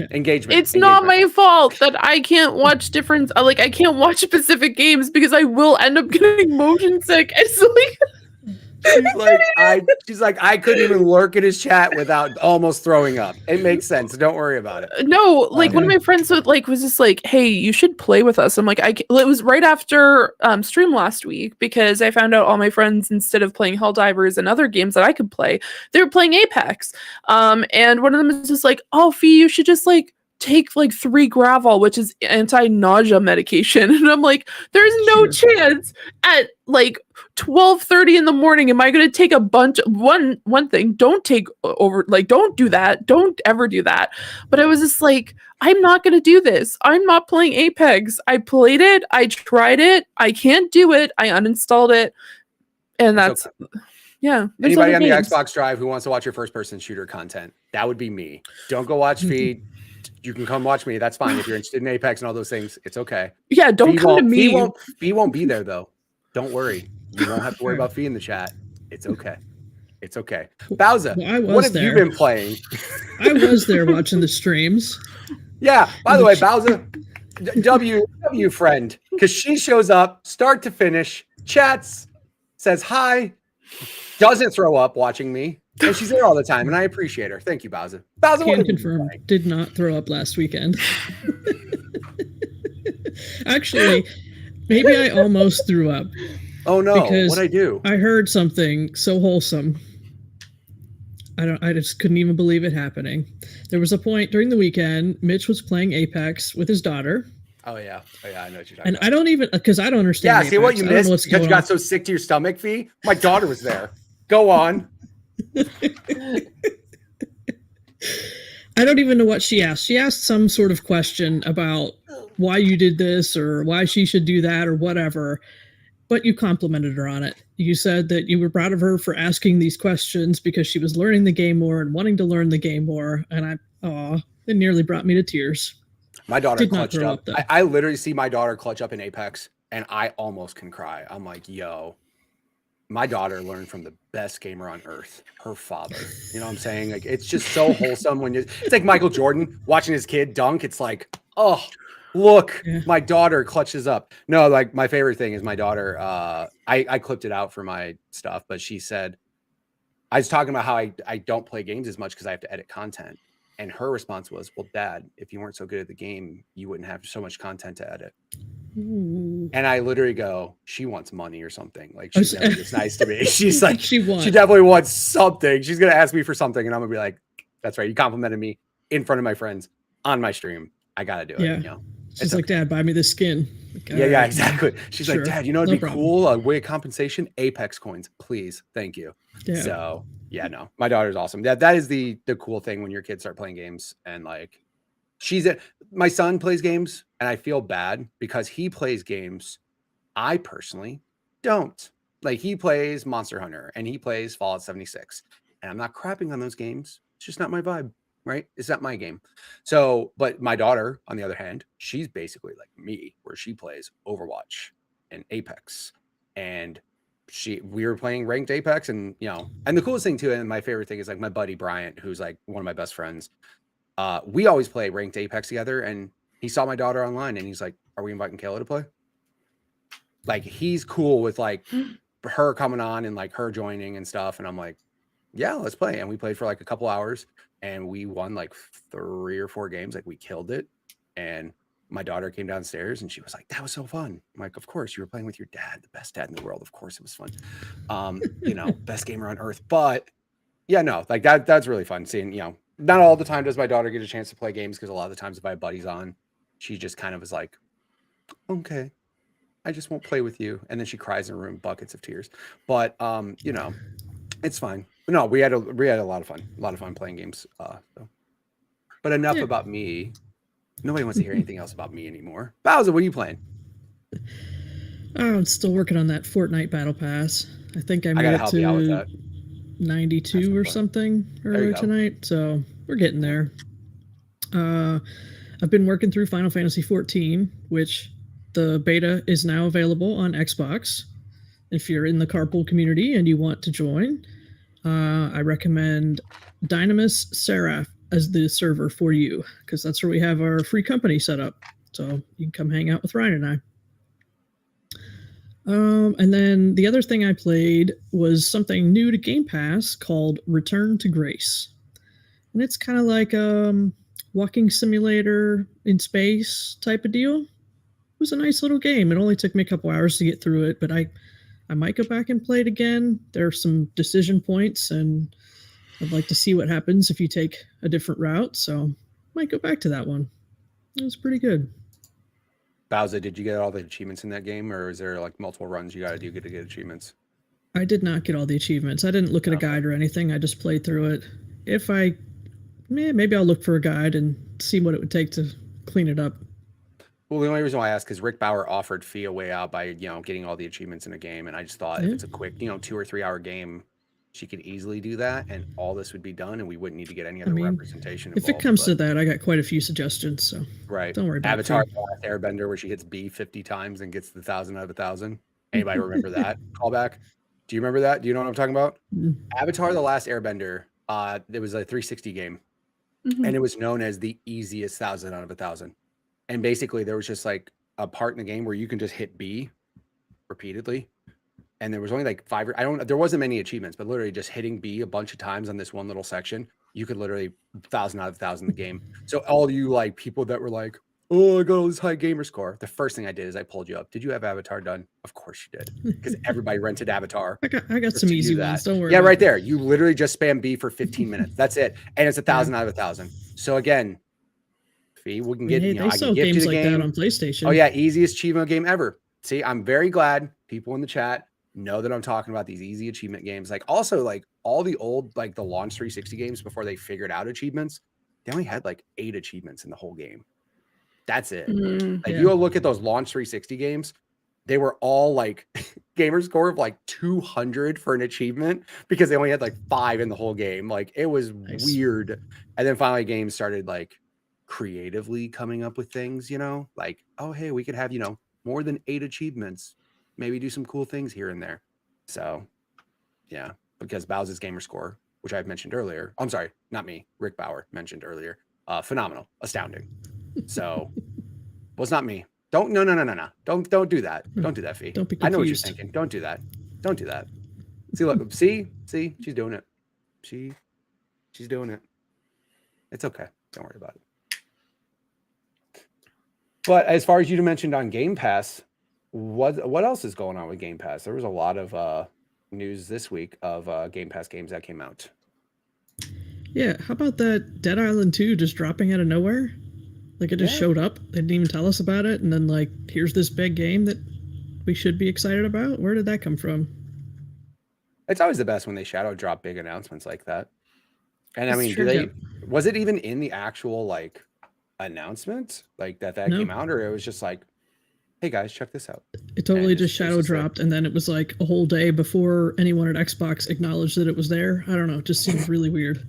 Engagement. It's not my fault that I can't watch different. I can't watch specific games because I will end up getting motion sick. It's like She's like, I couldn't even lurk in his chat without almost throwing up. It makes sense. Don't worry about it. No, like one of my friends was just like, "Hey, you should play with us." I'm like, it was right after stream last week because I found out all my friends, instead of playing Helldivers and other games that I could play, they were playing Apex. And one of them is just like, "Oh, Fee, you should just like take like 3 Gravol, which is anti-nausea medication." And I'm like, there's no chance at like 12:30 in the morning am I going to take a bunch. One thing, don't take over, like, don't do that, don't ever do that. But I was just like, I'm not going to do this. I'm not playing Apex. I played it, I tried it, I can't do it, I uninstalled it, and that's okay. Yeah. Anybody on the Xbox Drive who wants to watch your first-person shooter content, that would be me. Don't go watch Feed. You can come watch me. That's fine. If you're interested in Apex and all those things, it's okay. Yeah, don't come to me. Fee won't be there, though. Don't worry. You won't have to worry about Fee in the chat. It's okay. It's okay. Bowsah, what have you been playing? I was there watching the streams. Yeah. By the way, Bowsah, W friend, because she shows up, start to finish, chats, says hi, doesn't throw up watching me. And she's there all the time, and I appreciate her. Thank you, Bowsah. Bowsah, can confirm, did not throw up last weekend. Actually, maybe I almost threw up. Oh no! What'd I do? I heard something so wholesome. I just couldn't even believe it happening. There was a point during the weekend, Mitch was playing Apex with his daughter. Oh yeah, I know what you're talking and about. I don't even, because I don't understand. Yeah, Apex. see what you missed because you got so sick to your stomach, Fee. My daughter was there. Go on. I don't even know what she asked. She asked some sort of question about why you did this or why she should do that or whatever, but you complimented her on it. You said that you were proud of her for asking these questions because she was learning the game more and wanting to learn the game more, and it nearly brought me to tears. My daughter clutched up. I literally see my daughter clutch up in Apex, and I almost can cry. I'm like, yo. My daughter learned from the best gamer on earth, her father. You know what I'm saying? Like, it's just so wholesome it's like Michael Jordan watching his kid dunk. It's like, oh, look, my daughter clutches up. No, like my favorite thing is my daughter. I clipped it out for my stuff, but she said, I was talking about how I don't play games as much because I have to edit content. And her response was, well, Dad, if you weren't so good at the game, you wouldn't have so much content to edit. And I literally go, she wants money or something. Like, she's never just nice to me. She's like, she definitely wants something. She's going to ask me for something. And I'm going to be like, that's right. You complimented me in front of my friends on my stream. I got to do it. You know? She's like, Dad, buy me this skin. Like, yeah, exactly. She's like, Dad, you know, it'd be cool. A way of compensation, Apex coins, please. Thank you. Yeah. So yeah, no, my daughter's awesome. That is the cool thing when your kids start playing games and like, my son plays games and I feel bad because he plays games I personally don't. Like, he plays Monster Hunter and he plays Fallout 76. And I'm not crapping on those games. It's just not my vibe, right? It's not my game. So, but my daughter, on the other hand, she's basically like me, where she plays Overwatch and Apex. And we were playing ranked Apex, and and the coolest thing too, and my favorite thing is like my buddy Bryant, who's like one of my best friends. We always play ranked Apex together, and he saw my daughter online and he's like, are we inviting Kayla to play? Like, he's cool with like her coming on and like her joining and stuff. And I'm like, yeah, let's play. And we played for like a couple hours and we won like 3 or 4 games. Like, we killed it. And my daughter came downstairs and she was like, that was so fun. I'm like, of course, you were playing with your dad, the best dad in the world. Of course it was fun. Best gamer on earth. But yeah, no, like that's really fun seeing, not all the time does my daughter get a chance to play games, because a lot of the times if I have buddies on, she just kind of is like, okay, I just won't play with you. And then she cries in her room, buckets of tears. But it's fine. But no, we had a lot of fun playing games. But enough about me. Nobody wants to hear anything else about me anymore. Bowsah, what are you playing? I'm still working on that Fortnite Battle Pass. I think I made it help you out with that. 92 or something earlier tonight. So we're getting there. I've been working through Final Fantasy 14, which the beta is now available on Xbox. If you're in the Carpool community and you want to join, I recommend Dynamis Seraph as the server for you, because that's where we have our free company set up. So you can come hang out with Ryan and And then the other thing I played was something new to Game Pass called Return to Grace. And it's kind of like walking simulator in space type of deal. It was a nice little game. It only took me a couple hours to get through it, but I might go back and play it again. There are some decision points, and I'd like to see what happens if you take a different route. So might go back to that one. It was pretty good. Bowsah, did you get all the achievements in that game, or is there like multiple runs you got to do to get achievements? I did not get all the achievements. I didn't look at a guide or anything. I just played through it. If I, maybe I'll look for a guide and see what it would take to clean it up. Well, the only reason why I asked is Rick Bauer offered Fee a way out by, getting all the achievements in a game. And I just thought if it's a quick, 2 or 3 hour game, she could easily do that. And all this would be done and we wouldn't need to get any other representation involved. If it comes to that, I got quite a few suggestions. So right. Don't worry about Avatar The Last Airbender, where she hits B 50 times and gets the 1,000 out of 1,000. Anybody remember that callback? Do you remember that? Do you know what I'm talking about? Avatar The Last Airbender, there was a 360 game. And it was known as the easiest 1,000 out of 1,000. And basically there was just like a part in the game where you can just hit B repeatedly. And there was only like there wasn't many achievements, but literally just hitting B a bunch of times on this one little section, you could literally 1,000 out of 1,000 the game. So all you like people that were like, oh, I got all this high gamer score. The first thing I did is I pulled you up. Did you have Avatar done? Of course you did. Because everybody rented Avatar. I got some easy ones. Don't worry. Yeah, right there. You literally just spam B for 15 minutes. That's it. And it's 1,000 out of 1,000. So again, Fee, we can get, they sell games like that on PlayStation. Oh yeah, easiest achievement game ever. See, I'm very glad people in the chat know that I'm talking about these easy achievement games. Like also like all the old, like the launch 360 games before they figured out achievements, they only had like 8 achievements in the whole game. That's it. You look at those launch 360 games, they were all like gamer score of like 200 for an achievement because they only had like 5 in the whole game. Like it was weird. And then finally games started like creatively coming up with things, like, oh, hey, we could have, more than 8 achievements, maybe do some cool things here and there. So yeah, because Bowsah's gamer score, which I've mentioned earlier, I'm sorry, not me, Rick Bauer mentioned earlier, phenomenal, astounding. So well, it's not me. No. Don't do that. Don't do that, Fee. Don't be confused. I know what you're thinking. Don't do that. Don't do that. See, look, see, she's doing it. She's doing it. It's okay. Don't worry about it. But as far as you mentioned on Game Pass, what else is going on with Game Pass? There was a lot of news this week of Game Pass games that came out. Yeah, how about that Dead Island 2 just dropping out of nowhere? Like it just showed up. They didn't even tell us about it. And then like, here's this big game that we should be excited about. Where did that come from? It's always the best when they shadow drop big announcements like that. And I mean, was it even in the actual like announcement like that came out, or it was just like, hey guys, check this out? It totally just shadow dropped. And then it was like a whole day before anyone at Xbox acknowledged that it was there. I don't know. It just seems really weird.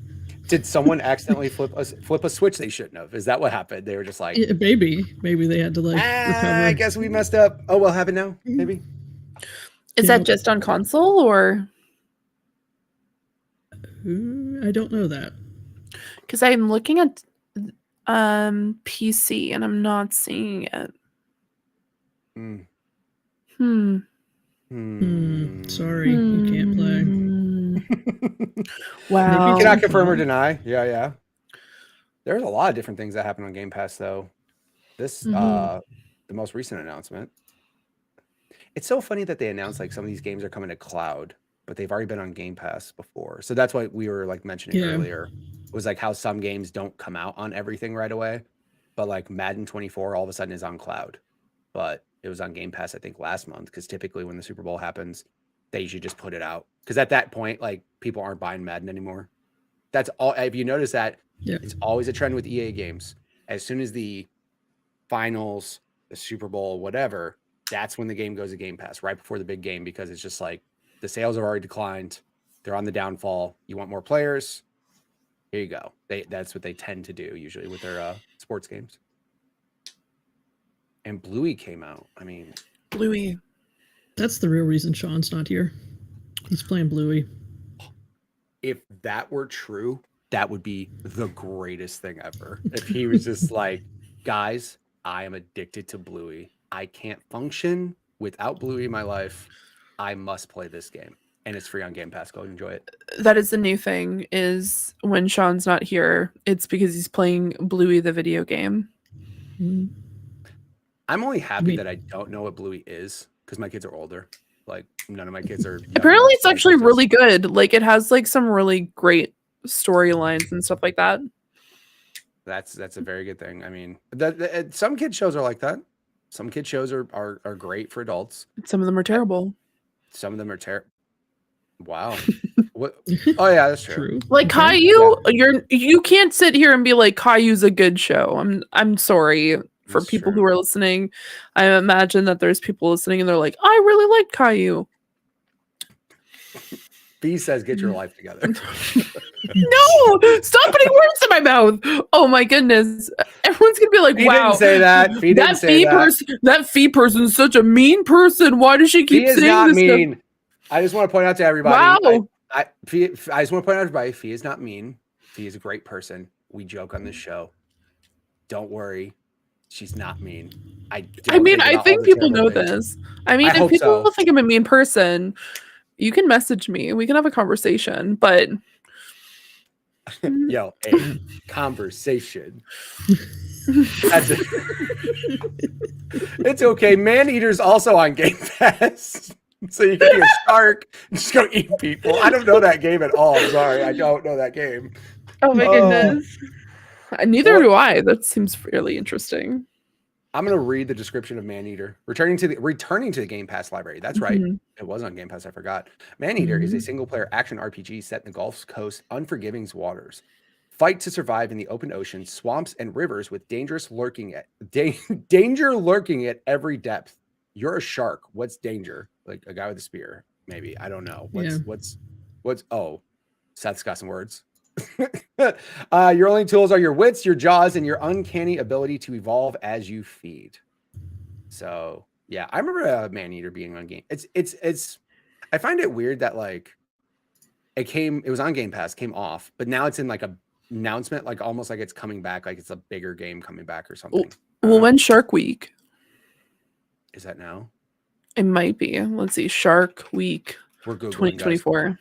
Did someone accidentally flip a switch they shouldn't have? Is that what happened? They were just like, maybe they had to like recover. I guess we messed up. Oh, well, have it now. Maybe. Is that just on console or? I don't know that. Because I'm looking at PC and I'm not seeing it. Sorry, you can't play. Wow. You cannot confirm or deny. Yeah. There's a lot of different things that happen on Game Pass, though. This, the most recent announcement. It's so funny that they announced like some of these games are coming to cloud, but they've already been on Game Pass before. So that's what we were like mentioning earlier. Was like how some games don't come out on everything right away, but like Madden 24 all of a sudden is on cloud, but it was on Game Pass I think last month, because typically when the Super Bowl happens, they usually just put it out, because at that point like people aren't buying Madden anymore. That's all. If you notice that, it's always a trend with EA games. As soon as the finals, the Super Bowl, whatever, that's when the game goes to Game Pass, right before the big game, because it's just like the sales have already declined, they're on the downfall, you want more players, here you go. That's what they tend to do usually with their sports games. And Bluey came out. I mean, Bluey. That's the real reason Sean's not here. He's playing Bluey. If that were true, that would be the greatest thing ever. If he was just like, guys, I am addicted to Bluey. I can't function without Bluey in my life, I must play this game. And it's free on Game Pass. Go enjoy it. That is the new thing, is when Sean's not here, it's because he's playing Bluey the video game. I'm only happy that I don't know what Bluey is because my kids are older. Like, none of my kids are young Apparently enough it's to like actually this. really good. Like, it has like some really great storylines and stuff like that. That's a very good thing. I mean, some kid shows are like that. Some kid shows are great for adults. Some of them are terrible. Some of them are terrible. Wow. What? Oh yeah, that's true. Like Caillou, you can't sit here and be like Caillou's a good show. I'm sorry for That's people true. who are listening. I imagine that there's people listening and they're like, I really like Caillou. B says, "Get your life together." No, stop putting words in my mouth. Oh my goodness. Everyone's gonna be like, He wow. didn't say that. He didn't say that. That fee person's such a mean person. Why does she keep He is saying not this stuff? mean. I just want to point out to everybody. Wow. I just want to point out to everybody. Fee is not mean. Fee is a great person. We joke on this show. Don't worry. She's not mean. I think people know this. I mean, if people think I'm a mean person, you can message me. We can have a conversation. But Yo, a conversation. It's okay. Man-Eater's also on Game Pass. So you can be a shark and just go eat people. I don't know that game at all. I'm sorry. I don't know that game. oh my goodness. Neither do I. That seems fairly interesting. I'm going to read the description of Man-Eater. Returning to the Game Pass library. That's right. Mhm. It was on Game Pass. I forgot. Man-Eater is a single-player action RPG set in the Gulf Coast unforgiving waters. Fight to survive in the open ocean, swamps, and rivers with danger lurking at every depth. You're a shark. What's danger? Like a guy with a spear, maybe. I don't know. What's oh, Seth's got some words. Your only tools are your wits, your jaws, and your uncanny ability to evolve as you feed. So yeah, I remember Man-Eater being on game. It's I find it weird that like it was on Game Pass, came off, but now it's in like a announcement, like almost like it's coming back, like it's a bigger game coming back or something. Well, when's Shark Week? Is that now? It might be. Let's see. Shark Week We're Googling, 2024.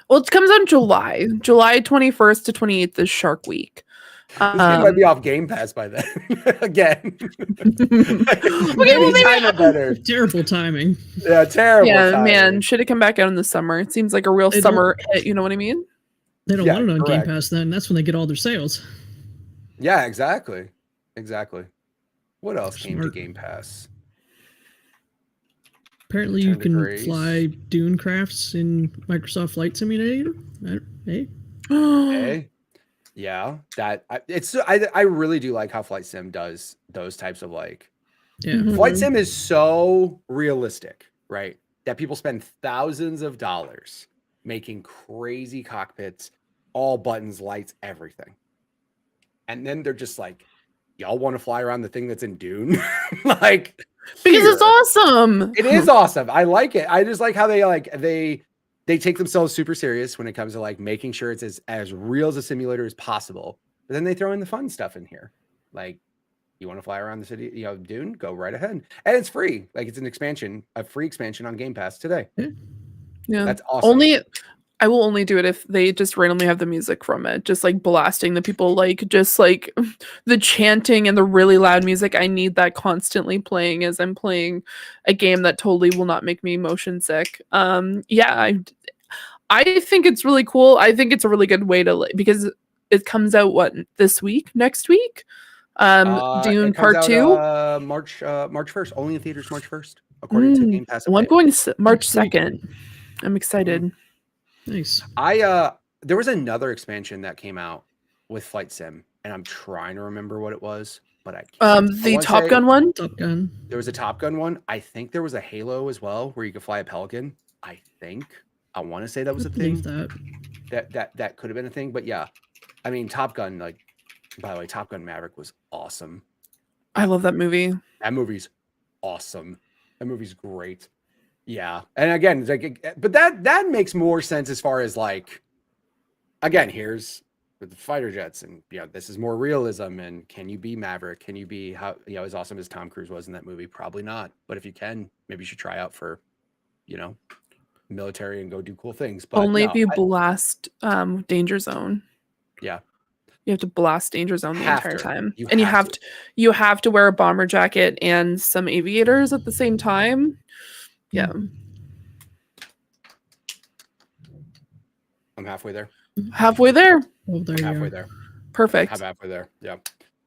Well, it comes out in July. July 21st to 28th is Shark Week. This game might be off Game Pass by then. Again. Maybe time it better. Terrible timing. Yeah, terrible. Yeah, timing. man. Should have come back out in the summer. It seems like a real summer hit. You know what I mean? They don't Yeah, want it on correct. Game Pass then. That's when they get all their sales. Yeah, exactly. What else came to Smart. Game Pass? Apparently you can Grace. fly dune crafts in Microsoft Flight Simulator. Hey. Hey. Yeah, I really do like how Flight Sim does those types of like Yeah. Mhm. Flight Sim is so realistic, right? That people spend thousands of dollars making crazy cockpits, all buttons, lights, everything. And then they're just like, y'all want to fly around the thing that's in Dune? Like, Because it's here. awesome. It is awesome. I like it. I just like how they take themselves super serious when it comes to like making sure it's as real as a simulator as possible. But then they throw in the fun stuff in here. Like, you want to fly around the city, Dune, go right ahead. And it's free. Like, it's a free expansion on Game Pass today. Yeah. That's awesome. I will only do it if they just randomly have the music from it, just like blasting the people, like just like the chanting and the really loud music. I need that constantly playing as I'm playing a game that totally will not make me motion sick. Yeah, I think it's really cool. I think it's a really good way to, because it comes out next week. Dune it comes Part out, 2, March 1st, only in theaters March 1st, according to Game Pass. well, I'm going March Next week. 2nd. I'm excited. Nice. There was another expansion that came out with Flight Sim, and I'm trying to remember what it was, but I can't. The Top Gun one. Top Gun. There was a Top Gun one. I think there was a Halo as well, where you could fly a Pelican. I want to say that was a thing. Believe that. That could have been a thing, but yeah, I mean, Top Gun. Like, by the way, Top Gun Maverick was awesome. I love that movie. That movie's awesome. That movie's great. Yeah, and again, it's like, but that makes more sense as far as like, again, here's with the fighter jets, and this is more realism. And can you be Maverick? Can you be as awesome as Tom Cruise was in that movie? Probably not. But if you can, maybe you should try out for, military and go do cool things. But only if you blast Danger Zone. Yeah. You have to blast Danger Zone the entire time. You have to wear a bomber jacket and some aviators at the same time. Yeah. I'm halfway there. Halfway there. Oh, there halfway you are. there. Perfect. I'm halfway there. Yeah.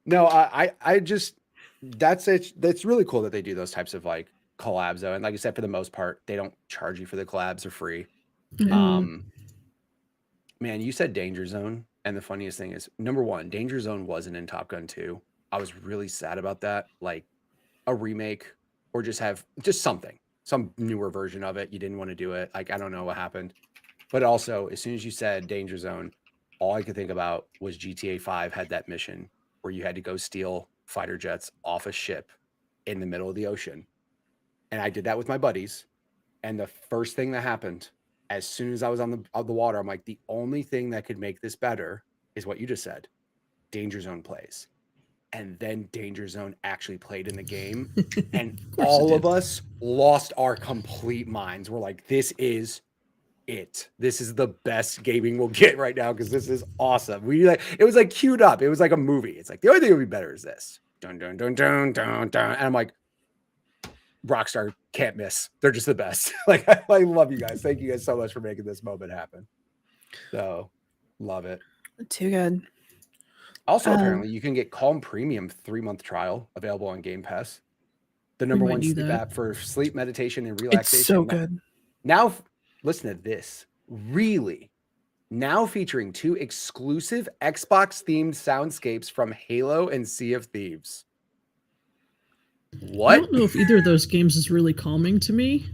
No, I just that's it. That's really cool that they do those types of like collabs though. And like I said, for the most part, they don't charge you for the collabs. They're free. Man, you said Danger Zone. And the funniest thing is, number one, Danger Zone wasn't in Top Gun 2. I was really sad about that. Like a remake or just something, some newer version of it. You didn't want to do it. Like, I don't know what happened. But also, as soon as you said Danger Zone, all I could think about was GTA 5 had that mission where you had to go steal fighter jets off a ship in the middle of the ocean. And I did that with my buddies. And the first thing that happened, as soon as I was on the water, I'm like, the only thing that could make this better is what you just said. Danger Zone plays. And then Danger Zone actually played in the game. And all of us lost our complete minds. We're like, this is it. This is the best gaming we'll get right now because this is awesome. It was like queued up. It was like a movie. It's like the only thing that would be better is this. Dun dun dun dun dun dun. And I'm like, Rockstar can't miss. They're just the best. Like, I love you guys. Thank you guys so much for making this moment happen. So, love it. Too good. Also, apparently, you can get Calm Premium 3-month trial available on Game Pass. The number one sleep app for sleep, meditation, and relaxation. It's so good. Now, listen to this. Really, now featuring 2 exclusive Xbox-themed soundscapes from Halo and Sea of Thieves. What? I don't know if either of those games is really calming to me.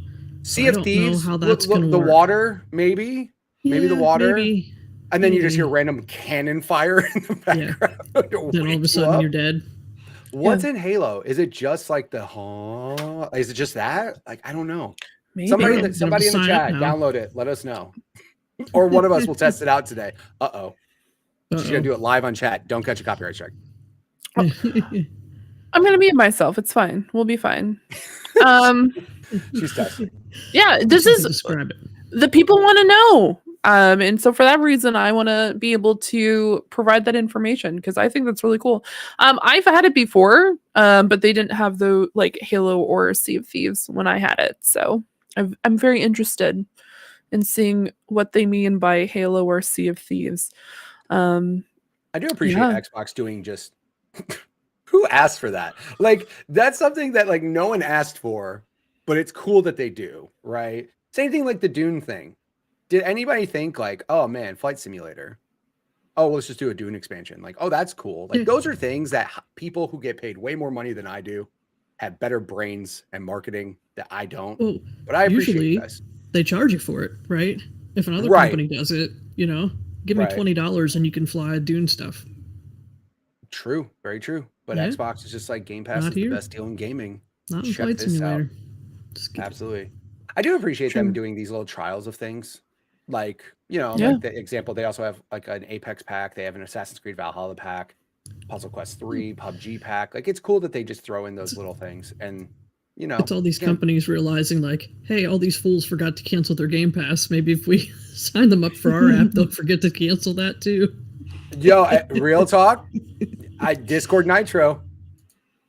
Sea of Thieves, how that's gonna the work. Water, maybe the water. Maybe. And then you just hear random cannon fire in the background. Yeah. Then all of a sudden you're dead. What's in Halo? Is it just like the is it just that? Like, I don't know. Maybe. Somebody in the chat, download it. Let us know. Or one of us will test it out today. She's gonna do it live on chat. Don't catch a copyright strike. I'm gonna mute myself. It's fine. We'll be fine. She's testing. Yeah, this is describe it. The people want to know. And so for that reason, I want to be able to provide that information because I think that's really cool. I've had it before, but they didn't have the like Halo or Sea of Thieves when I had it. So I'm very interested in seeing what they mean by Halo or Sea of Thieves. I do appreciate Xbox doing just who asked for that? Like, that's something that like no one asked for, but it's cool that they do, right? Same thing like the Dune thing. Did anybody think like, oh man, Flight Simulator? Oh, let's just do a Dune expansion. Like, oh, that's cool. Like, those are things that people who get paid way more money than I do have better brains and marketing that I don't. Well, but I appreciate usually you guys. They charge you for it, right? If another company does it, give me $20 and you can fly Dune stuff. True, very true. But Xbox is just like Game Pass is the best deal in gaming. Not in Flight Simulator. Absolutely. I do appreciate them doing these little trials of things. Like, like the example, they also have like an Apex pack. They have an Assassin's Creed Valhalla pack, Puzzle Quest 3, PUBG pack. Like, it's cool that they just throw in those little things. And, it's all these companies realizing like, hey, all these fools forgot to cancel their Game Pass. Maybe if we sign them up for our app, they'll forget to cancel that too. Yo, real talk. Discord Nitro.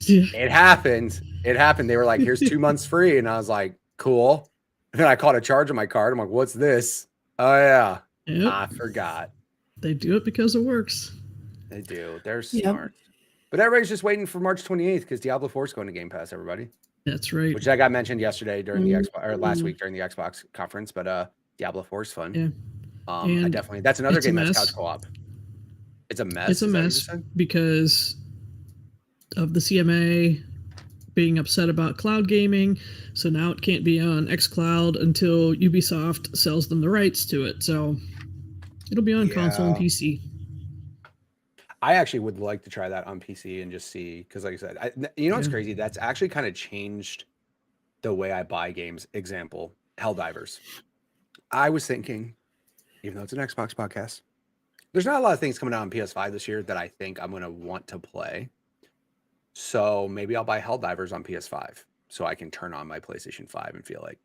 Yeah. It happened. They were like, here's 2 months free. And I was like, cool. And then I caught a charge on my card. I'm like, what's this? Oh, yeah. Yep. I forgot. They do it because it works. They do. They're smart. But everybody's just waiting for March 28th because Diablo 4 is going to Game Pass, everybody. That's right. Which I got mentioned yesterday during the Xbox, or last week during the Xbox conference. But Diablo 4 is fun. Yeah. That's another game that's couch co-op. It's a mess. It's a mess because of the CMA being upset about cloud gaming. So now it can't be on xCloud until Ubisoft sells them the rights to it. So it'll be on console and PC. I actually would like to try that on PC and just see, because like I said, what's crazy? That's actually kind of changed the way I buy games. Example, Helldivers. I was thinking, even though it's an Xbox podcast, there's not a lot of things coming out on PS5 this year that I think I'm gonna want to play. So maybe I'll buy Helldivers on PS5 so I can turn on my PlayStation 5 and feel like,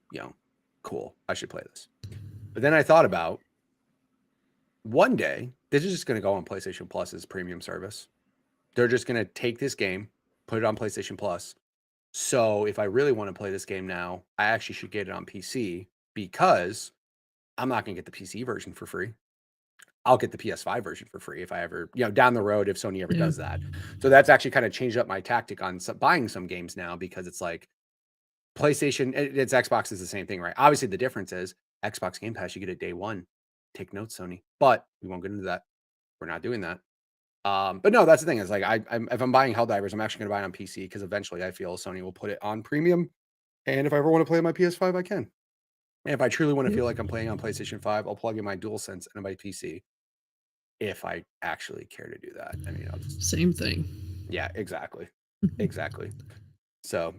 cool, I should play this. But then I thought about one day this is just gonna go on PlayStation Plus's premium service. They're just gonna take this game, put it on PlayStation Plus. So if I really want to play this game now, I actually should get it on PC because I'm not gonna get the PC version for free. I'll get the PS5 version for free if I ever, down the road, if Sony ever does that. So that's actually kind of changed up my tactic on buying some games now, because it's like PlayStation, it's Xbox is the same thing, right? Obviously the difference is Xbox Game Pass, you get it day one. Take notes, Sony, but we won't get into that. We're not doing that. But no, that's the thing. Is like, if I'm buying Helldivers, I'm actually going to buy it on PC because eventually I feel Sony will put it on premium. And if I ever want to play on my PS5, I can. And if I truly want to feel like I'm playing on PlayStation 5, I'll plug in my DualSense and my PC. If I actually care to do that. I mean, same thing. Yeah, exactly. Exactly. So.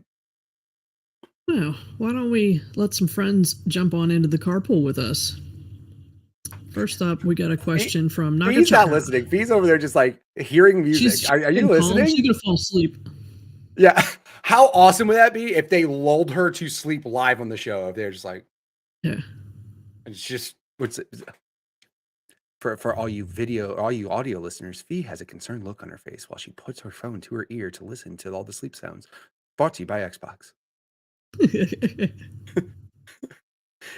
Well, why don't we let some friends jump on into the carpool with us? First up, we got a question from Nagachaka. He's not listening. He's over there just like hearing music. Are you listening? She's going to fall asleep. Yeah. How awesome would that be if they lulled her to sleep live on the show? If they're just like, yeah. It's just, For all you audio listeners, Fee has a concerned look on her face while she puts her phone to her ear to listen to all the sleep sounds. Brought to you by Xbox.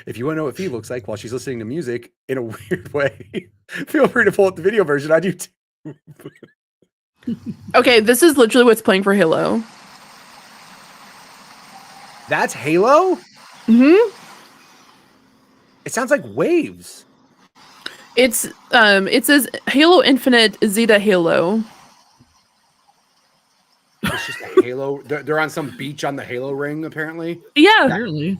If you want to know what Fee looks like while she's listening to music in a weird way, feel free to pull up the video version on YouTube. Okay, this is literally what's playing for Halo. That's Halo? Mm-hmm. It sounds like waves. It says Halo Infinite Zeta Halo. It's just a Halo. They're on some beach on the Halo ring, apparently. Yeah. Apparently.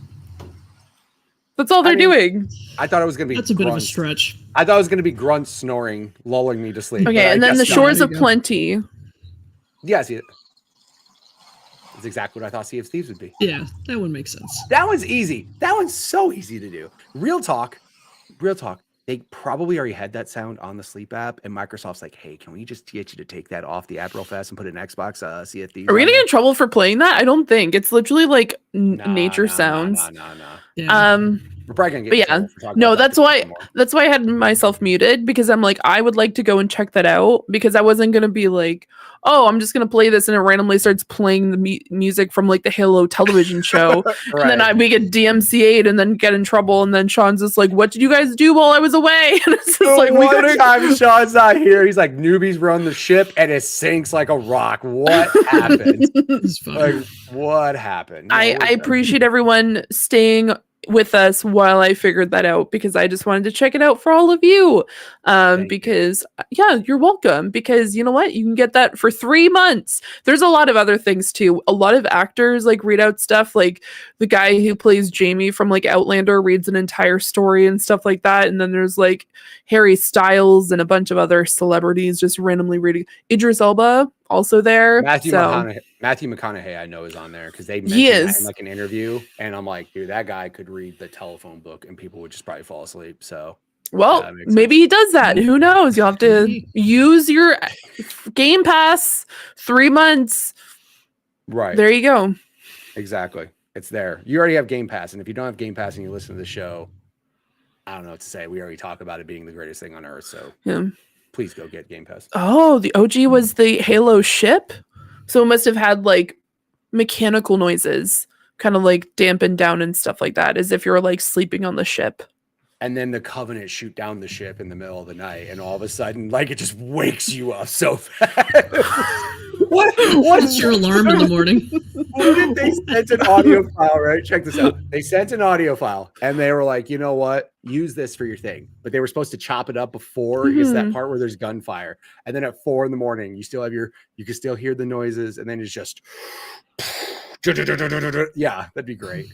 That's all they're doing. I thought it was going to be That's a bit of a stretch. I thought it was going to be grunts snoring, lulling me to sleep. Okay, and then the Shores of Plenty. Yeah, see it. That's exactly what I thought Sea of Thieves would be. Yeah, that would make sense. That one's easy. That one's so easy to do. Real talk. They probably already had that sound on the Sleep app, and Microsoft's like, hey, can we just get you to take that off the app real fast and put it in Xbox Sea of Thieves? Are we going to get in trouble for playing that? I don't think. It's literally like nature sounds. No. Yeah. We're probably going to get in trouble for talking no, about that's why I had myself muted, because I'm like, I would like to go and check that out, because I wasn't going to be like, oh, I'm just going to play this and it randomly starts playing the music from like the Halo television show. Right. And then we get DMCA'd and then get in trouble. And then Sean's just like, what did you guys do while I was away? And it's just like, one time Sean's not here. He's like, newbies run the ship and it sinks like a rock. What happened? Like, what happened? I appreciate everyone staying with us while I figured that out, because I just wanted to check it out for all of you. Because you're welcome, because you know what? You can get that for 3 months. There's a lot of other things too. A lot of actors like read out stuff, like the guy who plays Jamie from like Outlander reads an entire story and stuff like that. And then there's like Harry Styles and a bunch of other celebrities just randomly reading. Idris Elba also there. Matthew McConaughey I know is on there because they mentioned that in like an interview, and I'm like, dude, that guy could read the telephone book and people would just probably fall asleep. So well, maybe he does that. Who knows? You'll have to use your Game Pass 3 months. Right. There you go. Exactly. It's there. You already have Game Pass, and if you don't have Game Pass and you listen to the show, I don't know what to say. We already talk about it being the greatest thing on earth. So please go get Game Pass. Oh, the OG was the Halo ship. So it must have had like mechanical noises, kind of like dampened down and stuff like that, as if you were like sleeping on the ship. And then the Covenant shoot down the ship in the middle of the night, and all of a sudden, like, it just wakes you up so fast. What's your alarm in the morning? What did they sent an audio file, right? Check this out. They sent an audio file, and they were like, you know what? Use this for your thing. But they were supposed to chop it up before it's that part where there's gunfire. And then at 4 a.m, you still have you can still hear the noises, and then it's just yeah, that'd be great.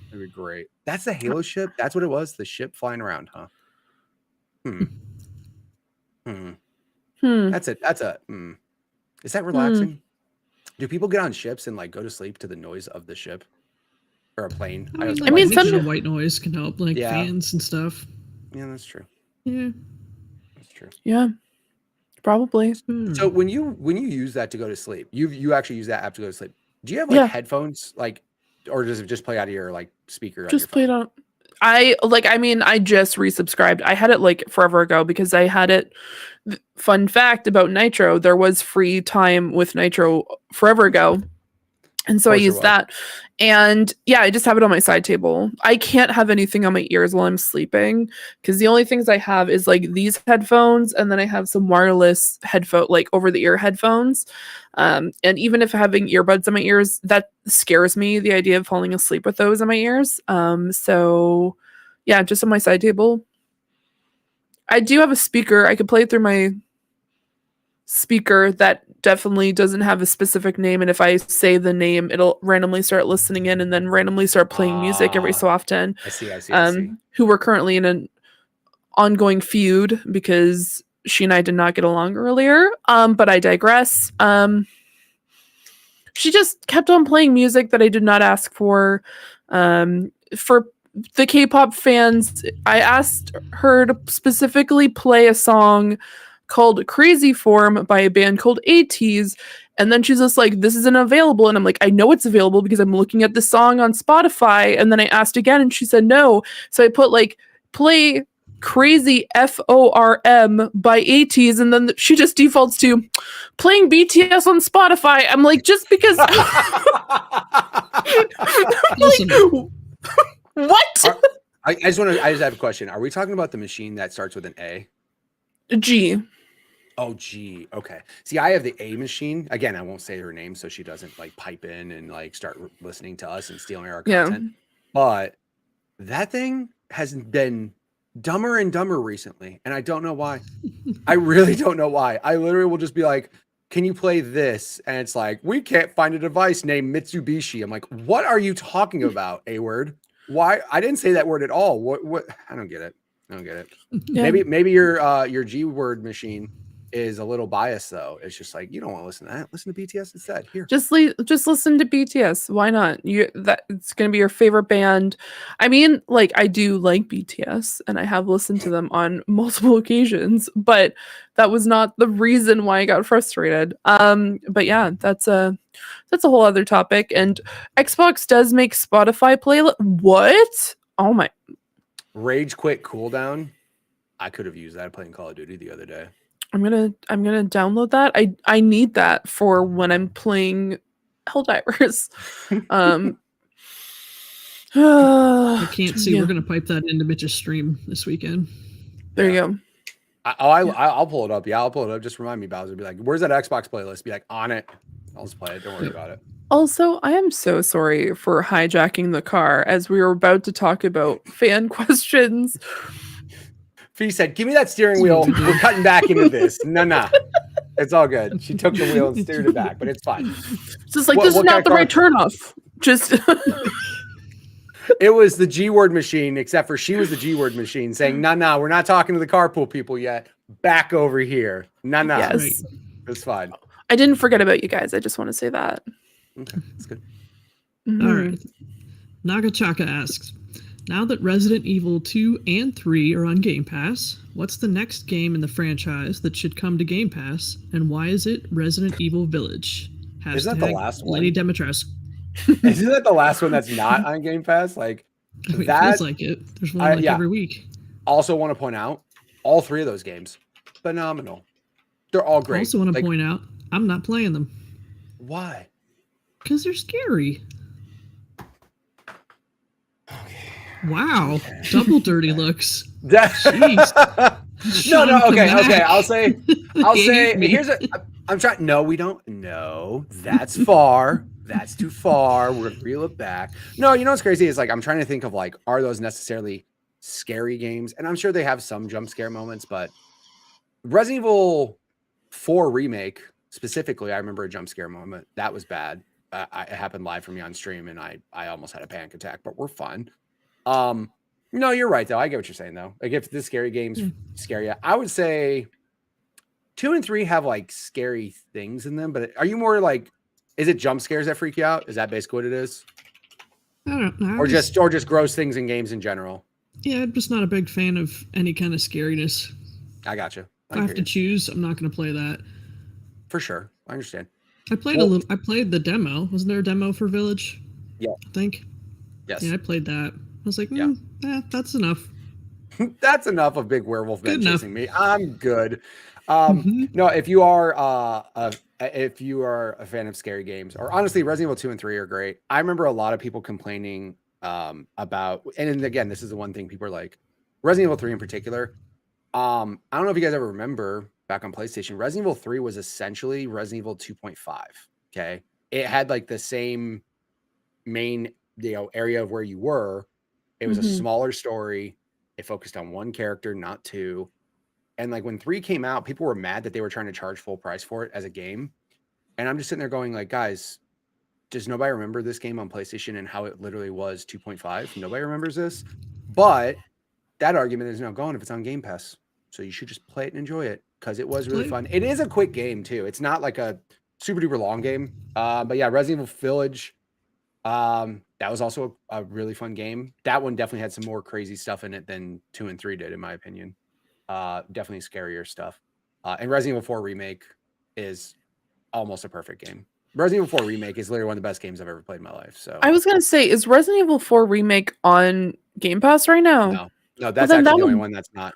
That'd be great. That's the Halo ship. That's what it was. The ship flying around, huh? That's it. Is that relaxing? Do people get on ships and like go to sleep to the noise of the ship or a plane? I mean, some white noise can help, like fans and stuff. Yeah, that's true. Yeah. That's true. Yeah, probably. So when you use that to go to sleep, you actually use that app to go to sleep. Do you have like headphones, like, or does it just play out of your like speaker? Just on play your it phone? on. I just resubscribed. I had it like forever ago because I had it. Fun fact about Nitro, there was free time with Nitro forever ago. And so I used that. And yeah, I just have it on my side table. I can't have anything on my ears while I'm sleeping because the only things I have is like these headphones, and then I have some wireless headphone, like over the ear headphones. And even if having earbuds in my ears, that scares me, the idea of falling asleep with those in my ears. So yeah, just on my side table. I do have a speaker. I could play it through my speaker that definitely doesn't have a specific name, and if I say the name, it'll randomly start listening in and then randomly start playing music every so often. I see. Who we're currently in an ongoing feud because she and I did not get along earlier. But I digress. She just kept on playing music that I did not ask for. For the K-pop fans, I asked her to specifically play a song called Crazy Form by a band called ATEEZ, and then she's just like, this isn't available, and I'm like, I know it's available because I'm looking at the song on Spotify, and then I asked again and she said no, so I put like play Crazy FORM by ATEEZ, and then she just defaults to playing BTS on Spotify. I'm like, just because what? I just have a question. Are we talking about the machine that starts with an A? G. Oh, G. Okay. See, I have the A machine. Again, I won't say her name so she doesn't like pipe in and like start listening to us and stealing our content. But that thing has been dumber and dumber recently, and I don't know why. I really don't know why. I literally will just be like, can you play this? And it's like, we can't find a device named Mitsubishi. I'm like, what are you talking about, A-word? Why? I didn't say that word at all. What? I don't get it. Yeah. Maybe your G word machine is a little biased though. It's just like, you don't want to listen to that. Listen to BTS instead. Here. Just listen to BTS. Why not? It's gonna be your favorite band. I mean, like, I do like BTS and I have listened to them on multiple occasions, but that was not the reason why I got frustrated. But yeah, that's a whole other topic. And Xbox does make Spotify playlist. What? Oh my. Rage quit cooldown. I could have used that playing Call of Duty the other day. I'm gonna download that. I need that for when I'm playing Helldivers. I can't see. Yeah. We're gonna pipe that into Mitch's stream this weekend. There you go. I'll pull it up. Yeah, I'll pull it up. Just remind me, Bowsah. Be like, where's that Xbox playlist? Be like, on it. I'll just play it. Don't worry about it. Also, I am so sorry for hijacking the car as we were about to talk about fan questions. Fee said, give me that steering wheel. We're cutting back into this. No. It's all good. She took the wheel and steered it back, but it's fine. It's just like, this is not the right turnoff. Just... It was the G word machine, except for she was the G word machine saying, no, we're not talking to the carpool people yet. Back over here. No. Yes. It's fine. I didn't forget about you guys. I just want to say that. Okay, that's good. Mm-hmm. All right. Nagachaka asks, now that Resident Evil 2 and 3 are on Game Pass, what's the next game in the franchise that should come to Game Pass, and why is it Resident Evil Village? Isn't that the last one? Lady Demetrescu. Isn't that the last one that's not on Game Pass? Like, I mean, it feels like it. There's one every week. Also want to point out, all three of those games, phenomenal. They're all great. Also want to point out, I'm not playing them. Why? Because they're scary. Okay. Wow. Double dirty looks. Jeez. No. Okay. I'll say. Here's I'm trying. No, we don't. No, that's far. That's too far. We're gonna reel it back. No, you know what's crazy is like I'm trying to think of like, are those necessarily scary games? And I'm sure they have some jump scare moments, but Resident Evil 4 remake specifically, I remember a jump scare moment that was bad. It happened live for me on stream, and I almost had a panic attack. But we're fun. No, you're right though. I get what you're saying though. Like if the scary games scare you, I would say 2 and 3 have like scary things in them. But are you more like, is it jump scares that freak you out? Is that basically what it is? I don't know. Or just gross things in games in general? Yeah, I'm just not a big fan of any kind of scariness. I got you. If I have to choose, I'm not going to play that. For sure. I understand. I played I played the demo. Wasn't there a demo for Village? Yeah. I think. Yes. Yeah, I played that. I was like, that's enough. That's enough of big werewolf men chasing me. I'm good. Mm-hmm. No, if you are a fan of scary games, or honestly, Resident Evil 2 and 3 are great. I remember a lot of people complaining about, and again, this is the one thing people are like, Resident Evil 3 in particular. I don't know if you guys ever remember back on PlayStation, Resident Evil 3 was essentially Resident Evil 2.5. Okay. It had like the same main, area of where you were. It was a smaller story. It focused on one character, not two. And like when 3 came out, people were mad that they were trying to charge full price for it as a game. And I'm just sitting there going like, guys, does nobody remember this game on PlayStation and how it literally was 2.5? Nobody remembers this. But that argument is now gone if it's on Game Pass. So you should just play it and enjoy it because it was really fun. It is a quick game too. It's not like a super duper long game. But yeah, Resident Evil Village. That was also a really fun game. That one definitely had some more crazy stuff in it than 2 and 3 did, in my opinion. Definitely scarier stuff. And Resident Evil 4 Remake is almost a perfect game. Resident Evil 4 Remake is literally one of the best games I've ever played in my life. So I was gonna say, is Resident Evil 4 Remake on Game Pass right now? No, that's actually the only one that's not.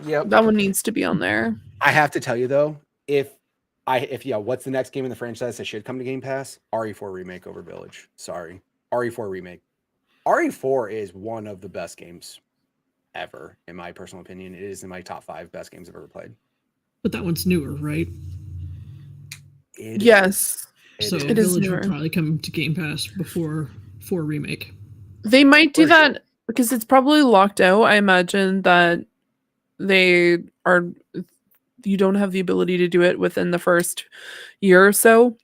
Yep. That one needs to be on there. I have to tell you though, if what's the next game in the franchise that should come to Game Pass? RE4 Remake over Village. Sorry. RE4 Remake. RE4 is one of the best games ever, in my personal opinion. It is in my top 5 best games I've ever played. But that one's newer, right? Yes. So Village will probably come to Game Pass before 4 Remake. They might do that because it's probably locked out. I imagine that you don't have the ability to do it within the first year or so.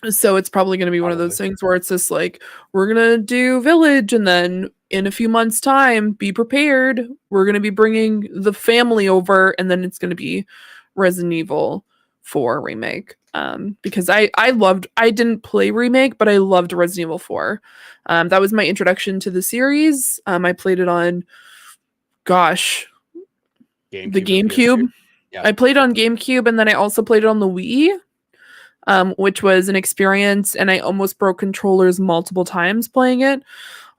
So it's probably going to be one of those things where it's just like, we're going to do Village, and then in a few months' time, be prepared. We're going to be bringing the family over, and then it's going to be Resident Evil 4 Remake. Because I didn't play Remake, but I loved Resident Evil 4. That was my introduction to the series. I played it on, the GameCube. Yeah. I played on GameCube, and then I also played it on the Wii, which was an experience, and I almost broke controllers multiple times playing it.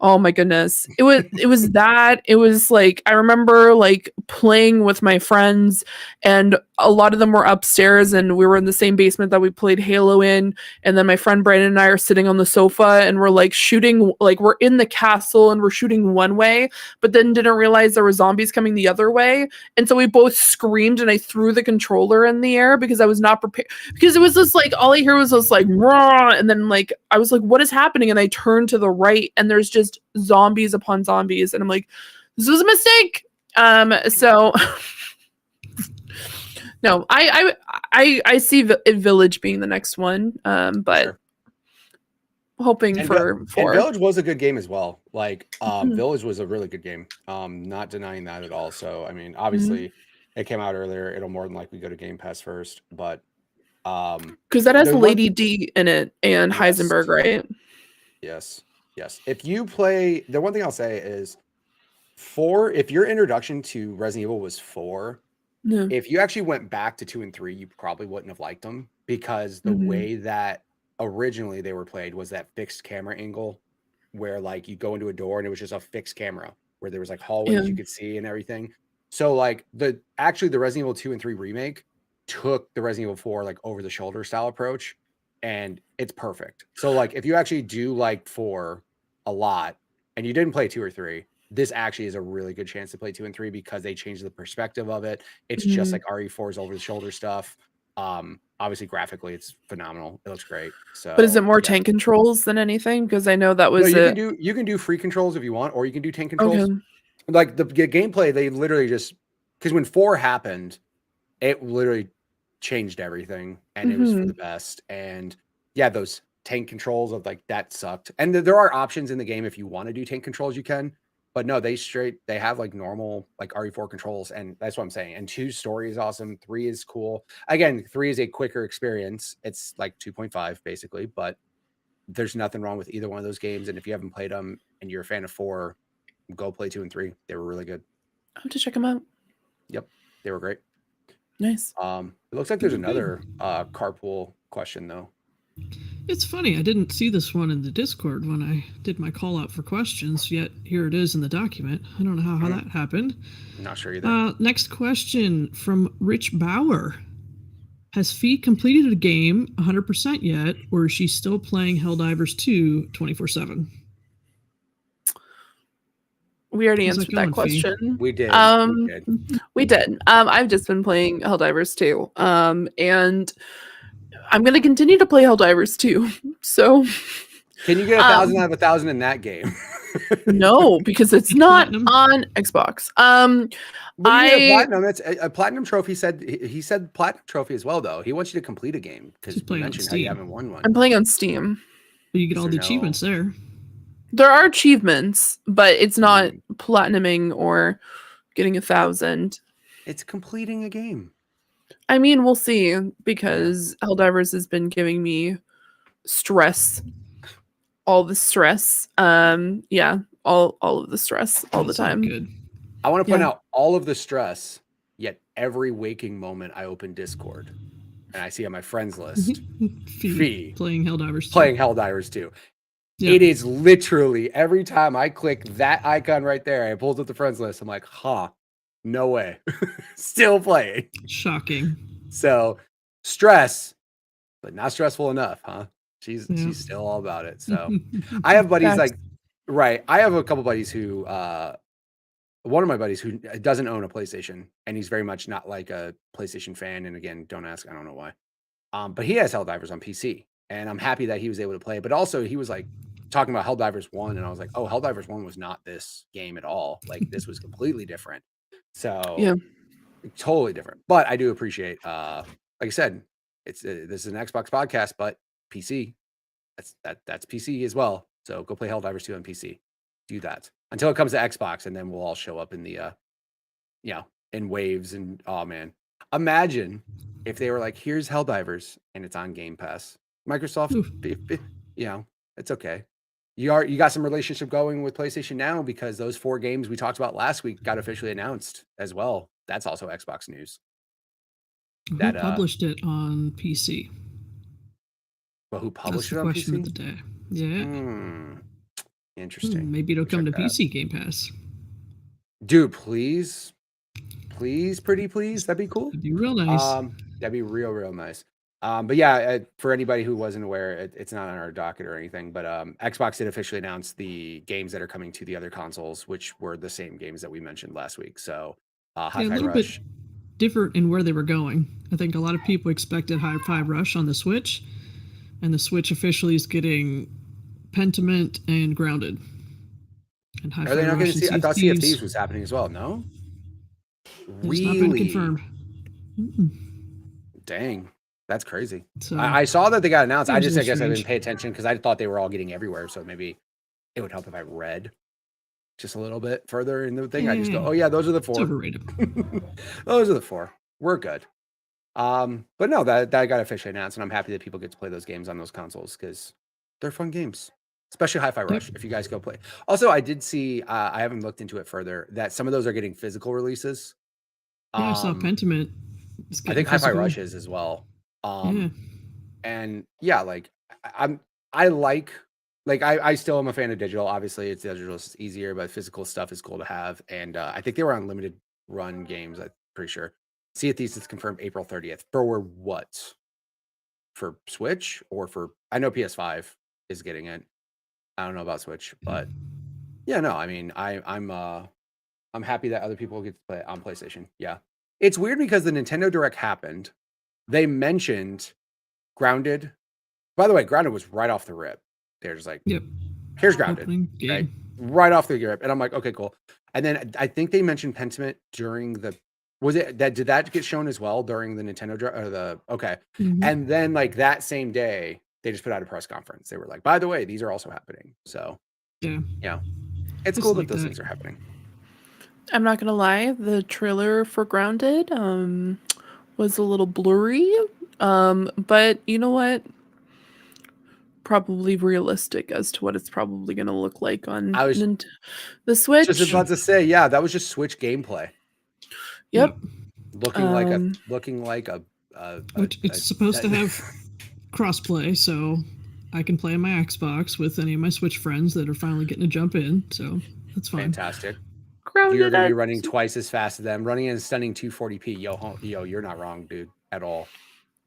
Oh my goodness. It was that. It was like, I remember like playing with my friends, and a lot of them were upstairs, and we were in the same basement that we played Halo in. And then my friend Brandon and I are sitting on the sofa, and we're like shooting, like we're in the castle and we're shooting one way, but then didn't realize there were zombies coming the other way. And so we both screamed, and I threw the controller in the air because I was not prepared, because it was just like, all I hear was just like, raw. And then like, I was like, what is happening? And I turned to the right, and there's just zombies upon zombies, and I'm like, this was a mistake. So no, I see Village being the next one, but sure. Hoping for 4. And Village was a good game as well. Like Village was a really good game. Not denying that at all. So I mean, obviously it came out earlier. It'll more than likely go to Game Pass first, but because that has Lady D in it and Heisenberg, right? Yes. If you play, the one thing I'll say is 4, if your introduction to Resident Evil was 4, if you actually went back to 2 and 3, you probably wouldn't have liked them, because the way that originally they were played was that fixed camera angle where like you go into a door and it was just a fixed camera where there was like hallways you could see and everything. So like the Resident Evil 2 and 3 remake took the Resident Evil 4 like over the shoulder style approach, and it's perfect. So like if you actually do like 4 a lot and you didn't play 2 or 3, this actually is a really good chance to play 2 and 3 because they changed the perspective of it. It's just like RE4's over the shoulder stuff. Obviously graphically it's phenomenal. It looks great. So but is it more tank controls than anything? Because I know that was you can do free controls if you want, or you can do tank controls. Okay. Like the gameplay, they literally just, because when 4 happened, it literally changed everything, and it was for the best. And yeah, those tank controls of like that sucked. And there are options in the game if you want to do tank controls, you can. But no, they have like normal like RE4 controls, and that's what I'm saying. And 2's story is awesome. 3 is cool. Again, 3 is a quicker experience. It's like 2.5 basically, but there's nothing wrong with either one of those games. And if you haven't played them and you're a fan of 4, go play 2 and 3. They were really good. I have to check them out. Yep. They were great. Nice. It looks like there's another carpool question though. It's funny. I didn't see this one in the Discord when I did my call out for questions, yet here it is in the document. I don't know how that happened. I'm not sure either. Next question from Rich Bauer. Has Fee completed a game 100% yet, or is she still playing Helldivers 2 24/7? We already How's that answered that going, Fee? question. We did. We did. I've just been playing Helldivers 2. And I'm going to continue to play Helldivers 2. So Can you get 1,000 out of 1,000 in that game? no, because it's not Platinum? on Xbox. But you get platinum. It's a platinum trophy. He said platinum trophy as well, though. He wants you to complete a game because He's you playing on mentioned how you Steam. haven't won one. I'm playing on Steam. But you get all the No. achievements there. There are achievements, but it's not platinuming or getting 1,000. It's completing a game. I mean, we'll see, because Helldivers has been giving me stress. All the stress. Yeah, all of the stress all the That's not time. Good. I want to point Yeah. out all of the stress, yet every waking moment I open Discord and I see on my friends list Fee playing Helldivers 2. playing Helldivers 2. Yeah. It is literally every time I click that icon right there, I pulls up the friends list. I'm like, no way. Still playing. Shocking. So stress, but not stressful enough, huh? She's Yeah. still all about it. So I have buddies Facts. I have a couple buddies who one of my buddies who doesn't own a PlayStation, and he's very much not like a PlayStation fan. And again, don't ask, I don't know why. But he has Helldivers on PC, and I'm happy that he was able to play. But also, he was like talking about Helldivers 1, and I was like, oh, Helldivers 1 was not this game at all. Like, this was completely different. So Yeah. totally different. But I do appreciate, like I said, this is an Xbox podcast, but PC, that's PC as well. So go play Helldivers 2 on PC. Do that until it comes to Xbox, and then we'll all show up in the in waves. And oh man, imagine if they were like, here's Helldivers and it's on Game Pass. Microsoft, it's okay. You got some relationship going with PlayStation now, because those 4 games we talked about last week got officially announced as well. That's also Xbox news. Who That, published it on PC? But who That's published the it on question of the PC? day. Yeah. Interesting. Maybe it'll come to Check that. PC Game Pass. Dude, please, pretty please. That'd be cool. It'd be real nice. That'd be real nice. But yeah, for anybody who wasn't aware, it's not on our docket or anything, but Xbox did officially announce the games that are coming to the other consoles, which were the same games that we mentioned last week. So Hi-Fi a little Rush. bit different in where they were going. I think a lot of people expected Hi-Fi Rush on the Switch, and the Switch officially is getting Pentiment and Grounded. And Are they not going to see? I thought Sea of Thieves was happening as well. No, It's not been confirmed. Dang, that's crazy. So I saw that they got announced. I Seems a guess I little didn't pay attention because I thought they were all getting everywhere. So maybe it would help if I read just a little bit further in the thing. I just go, oh yeah, those are the it's 4. overrated. Those are the 4. We're good. But no, that got officially announced, and I'm happy that people get to play those games on those consoles because they're fun games, especially Hi-Fi Rush. If you guys go play. Also, I did see. I haven't looked into it further. That some of those are getting physical releases. Yeah, I saw Pentiment. I think Hi-Fi Rush is as well. And yeah, like I still am a fan of digital. Obviously, it's digital, it's easier, but physical stuff is cool to have. And I think they were on limited run games. I'm pretty sure. Sea of Thieves is confirmed April 30th. For what? For Switch or for? I know PS5 is getting it. I don't know about Switch, but yeah, no. I mean, I'm happy that other people get to play on PlayStation. Yeah, it's weird because the Nintendo Direct happened. They mentioned Grounded. By the way, Grounded was right off the rip. They're just like, Yep. Here's Grounded, Opening right? game. Right off the rip, and I'm like, okay, cool. And then I think they mentioned Pentiment during the. Was it that? Did that get shown as well during the Nintendo Direct or the? Okay, Mhm. and then like that same day, they just put out a press conference. They were like, by the way, these are also happening. So Yeah. it's Just cool like that those that. things are happening. I'm not gonna lie, the trailer for Grounded was a little blurry. But you know what? Probably realistic as to what it's probably gonna look like on I was the Switch. Just about to say, yeah, that was just Switch gameplay. Yep. looking like a Which it's supposed to have crossplay, so I can play on my Xbox with any of my Switch friends that are finally getting to jump in. So that's fine. Fantastic. Grounded You're going to be at- running twice as fast as them, running in a stunning 240p. Yo, you're not wrong, dude, at all.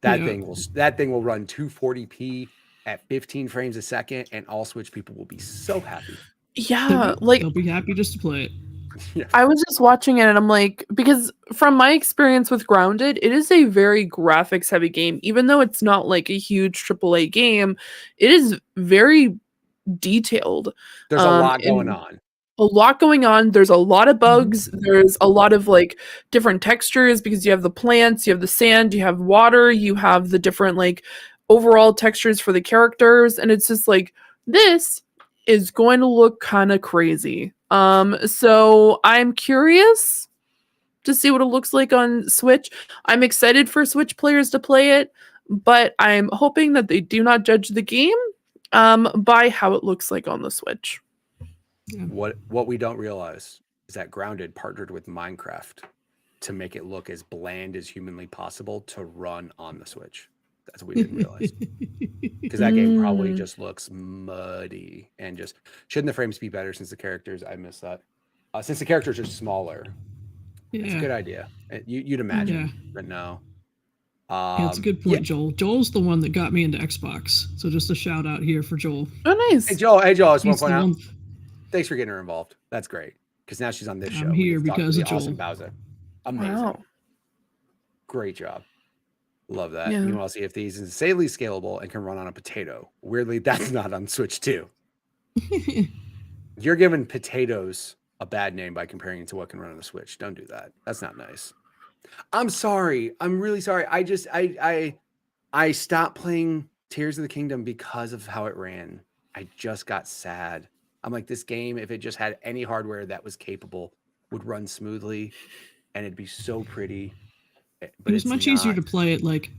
That thing will run 240p at 15 frames a second, and all Switch people will be so happy. Yeah, like they'll be happy just to play it. Yeah. I was just watching it and I'm like, because from my experience with Grounded, it is a very graphics heavy game. Even though it's not like a huge AAA game, it is very detailed. There's a lot going on. A lot going on. There's a lot of bugs. There's a lot of like different textures because you have the plants, you have the sand, you have water, you have the different like overall textures for the characters. And it's just like, this is going to look kind of crazy. So I'm curious to see what it looks like on Switch. I'm excited for Switch players to play it, but I'm hoping that they do not judge the game by how it looks like on the Switch. Yeah. What we don't realize is that Grounded partnered with Minecraft to make it look as bland as humanly possible to run on the Switch. That's what we didn't realize. Because that game probably just looks muddy and just shouldn't the frames be better since the characters? I miss that. Since the characters are smaller, it's a good idea. You'd imagine, but no. Yeah, it's a good point, Joel. Joel's the one that got me into Xbox. So just a shout out here for Joel. Oh, nice. Hey, Joel, I just want He's to point the out. one- Thanks for getting her involved. That's great. Because now she's on this show. I'm here We get to talk because to of the awesome Joel. Bowsah. Amazing. Wow. Great job. Love that. Yeah. Meanwhile, see if these is insanely scalable and can run on a potato. Weirdly, that's not on Switch 2. You're giving potatoes a bad name by comparing it to what can run on the Switch. Don't do that. That's not nice. I'm sorry. I'm really sorry. I stopped playing Tears of the Kingdom because of how it ran. I just got sad. I'm like, this game, if it just had any hardware that was capable, would run smoothly and it'd be so pretty. But it was much easier to play it like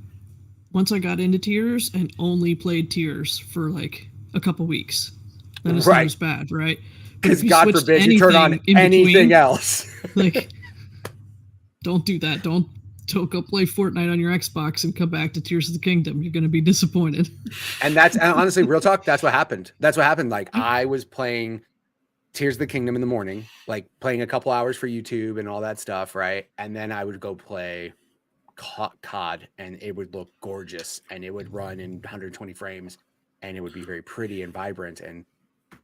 once I got into Tears and only played Tears for like a couple weeks. Then it's not as bad, right? Because God forbid you turn on anything else. Like, don't do that. Don't go play Fortnite on your Xbox and come back to Tears of the Kingdom. You're going to be disappointed. And honestly, real talk, that's what happened. Like, I was playing Tears of the Kingdom in the morning, like playing a couple hours for YouTube and all that stuff, right? And then I would go play COD and it would look gorgeous and it would run in 120 frames and it would be very pretty and vibrant. And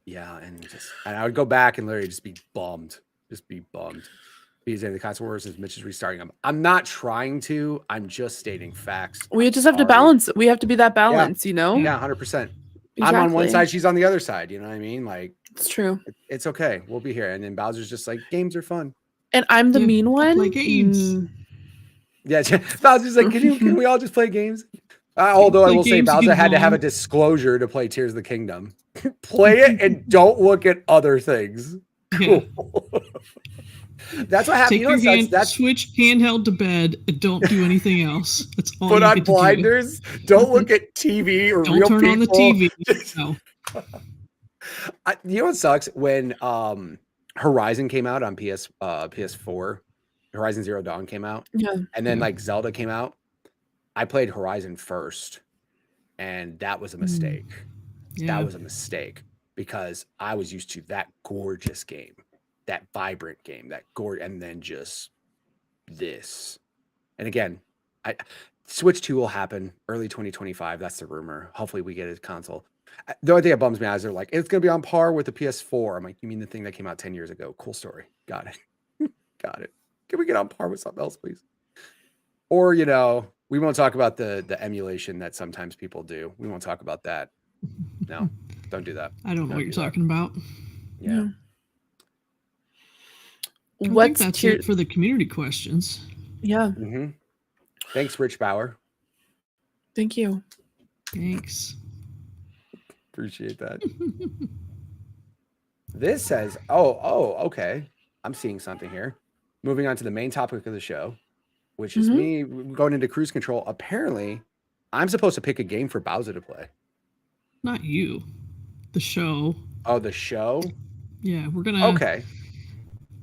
and I would go back and literally just be bummed. Because the console wars is Mitch is restarting them. I'm not trying to. I'm just stating facts. We just have to balance it. We have to be that balance, you know? Yeah, 100%. Exactly. I'm on one side, she's on the other side. You know what I mean? Like, it's true. It's okay. We'll be here. And then Bowser's just like, games are fun. And I'm the mean one. Play games. Yeah, Bowser's like, can we all just play games? Although I will say Bowser had to have a disclosure to play Tears of the Kingdom. Play it and don't look at other things. Yeah. That's what happened. Take your switch handheld to bed and don't do anything else. That's all. Put on blinders. Don't look at TV or don't real turn people. on the TV. No. You know what sucks? When Horizon came out on PS4, Horizon Zero Dawn came out. Yeah. And then like Zelda came out. I played Horizon first, and that was a mistake. Yeah. That was a mistake because I was used to that gorgeous game, that vibrant game, and then just this. And again, Switch 2 will happen early 2025. That's the rumor. Hopefully we get a console. The only thing that bums me out is they're like, it's going to be on par with the PS4. I'm like, you mean the thing that came out 10 years ago? Cool story. Got it. Got it. Can we get on par with something else, please? Or, we won't talk about the emulation that sometimes people do. We won't talk about that. No, don't do that. I don't know what you're talking about. Yeah. I think that's it for the community questions. Yeah. Mm-hmm. Thanks, Rich Bauer. Thank you. Thanks. Appreciate that. This says, okay. I'm seeing something here. Moving on to the main topic of the show, which is me going into cruise control. Apparently, I'm supposed to pick a game for Bowsah to play. Not you. The show. Oh, the show? Yeah, we're gonna. Okay.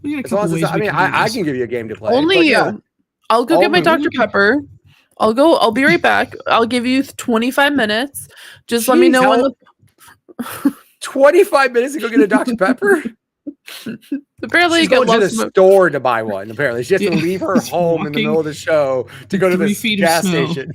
We got a as long couple as ways I mean, I can give you a game to play. Only you. Yeah. I'll go get my man, Dr. Pepper. I'll be right back. I'll give you 25 minutes. Just let me Jeez, know when the 25 minutes to go get a Dr. Pepper? apparently She's you get going to the lost. store to buy one, apparently. She has to Yeah, leave her just home in the walking middle of the show to go to 3 this feet of gas snow. station.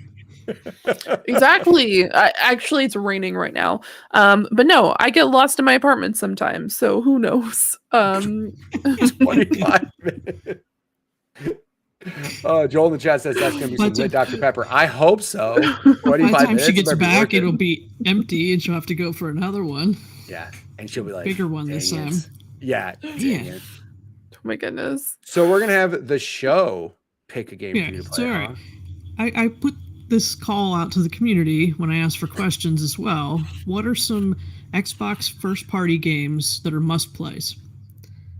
Exactly. Actually, it's raining right now. But no, I get lost in my apartment sometimes, so who knows? 25 minutes. Joel in the chat says that's going to be some lit Dr. Pepper. I hope so. 25 By the time minutes. she gets better be back, worth it. it'll be empty, and she'll have to go for another one. Yeah, and she'll be like, Bigger one this "Dang it." time. Yeah, dang Yeah. it. Oh my goodness. So we're gonna have the show pick a game for you to play. So all right. I put this call out to the community when I asked for questions as well. What are some Xbox first-party games that are must-plays?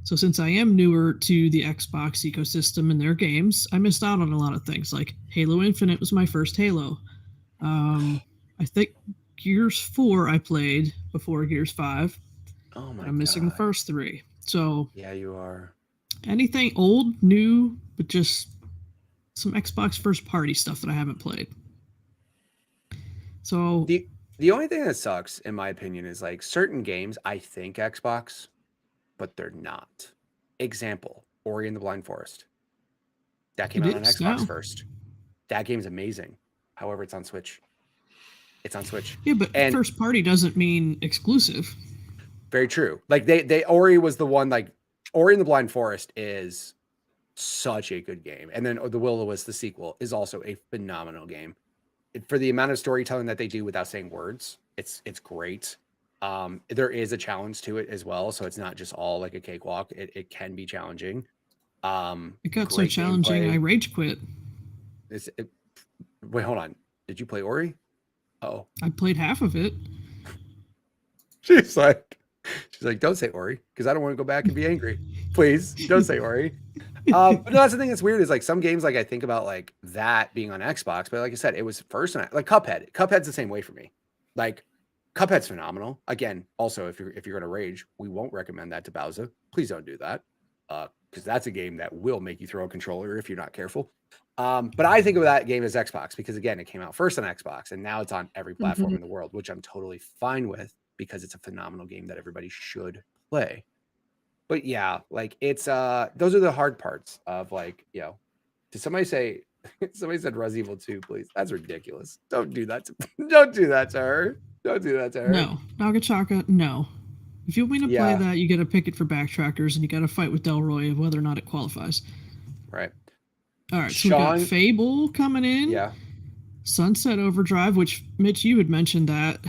So since I am newer to the Xbox ecosystem and their games, I missed out on a lot of things. Like Halo Infinite was my first Halo. I think Gears 4 I played before Gears 5. Oh my! I'm missing the first 3. So yeah, you are. Anything old, new, but just some Xbox first party stuff that I haven't played. So the only thing that sucks, in my opinion, is like certain games I think Xbox, but they're not. Example: Ori and the Blind Forest. That came out on Xbox first. That game's amazing. However, it's on Switch. It's on Switch. Yeah, but first party doesn't mean exclusive. Very true. Like they Ori was the one. Like Ori and the Blind Forest is such a good game, and then The Will-O-Wisp, the sequel, is also a phenomenal game. For the amount of storytelling that they do without saying words, it's great. There is a challenge to it as well, so it's not just all like a cakewalk. It can be challenging. It got so challenging, I rage quit. Wait, hold on. Did you play Ori? Oh, I played half of it. She's like, don't say Ori, because I don't want to go back and be angry. Please don't say Ori. But no, that's the thing that's weird is like some games, like I think about like that being on Xbox, but like I said, it was first on like Cuphead. Cuphead's the same way for me. Like Cuphead's phenomenal. Again, also if you're going to rage, we won't recommend that to Bowsah. Please don't do that, because that's a game that will make you throw a controller if you're not careful. But I think of that game as Xbox because again, it came out first on Xbox and now it's on every platform in the world, which I'm totally fine with because it's a phenomenal game that everybody should play. But yeah, like it's those are the hard parts of like, you know, did somebody say somebody said Resident Evil 2, please? That's ridiculous. Don't do that to her. Don't do that to her. No. Nagachaka, no. If you want to play that, you gotta pick it for backtrackers and you gotta fight with Delroy of whether or not it qualifies. Right. All right, so we got Fable coming in. Yeah. Sunset Overdrive, which Mitch, you had mentioned that.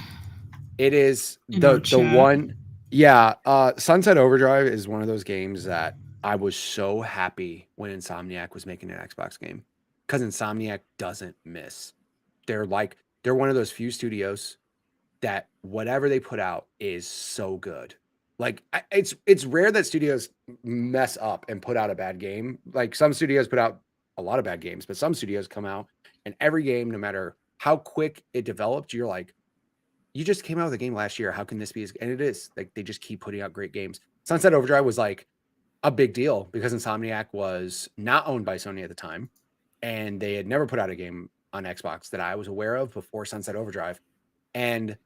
It is the one. Yeah. Sunset Overdrive is one of those games that I was so happy when Insomniac was making an Xbox game because Insomniac doesn't miss. They're one of those few studios that whatever they put out is so good. Like it's rare that studios mess up and put out a bad game. Like some studios put out a lot of bad games, but some studios come out and every game, no matter how quick it developed, you're like, you just came out with a game last year. How can this be? And it is like, they just keep putting out great games. Sunset Overdrive was like a big deal because Insomniac was not owned by Sony at the time. And they had never put out a game on Xbox that I was aware of before Sunset Overdrive. And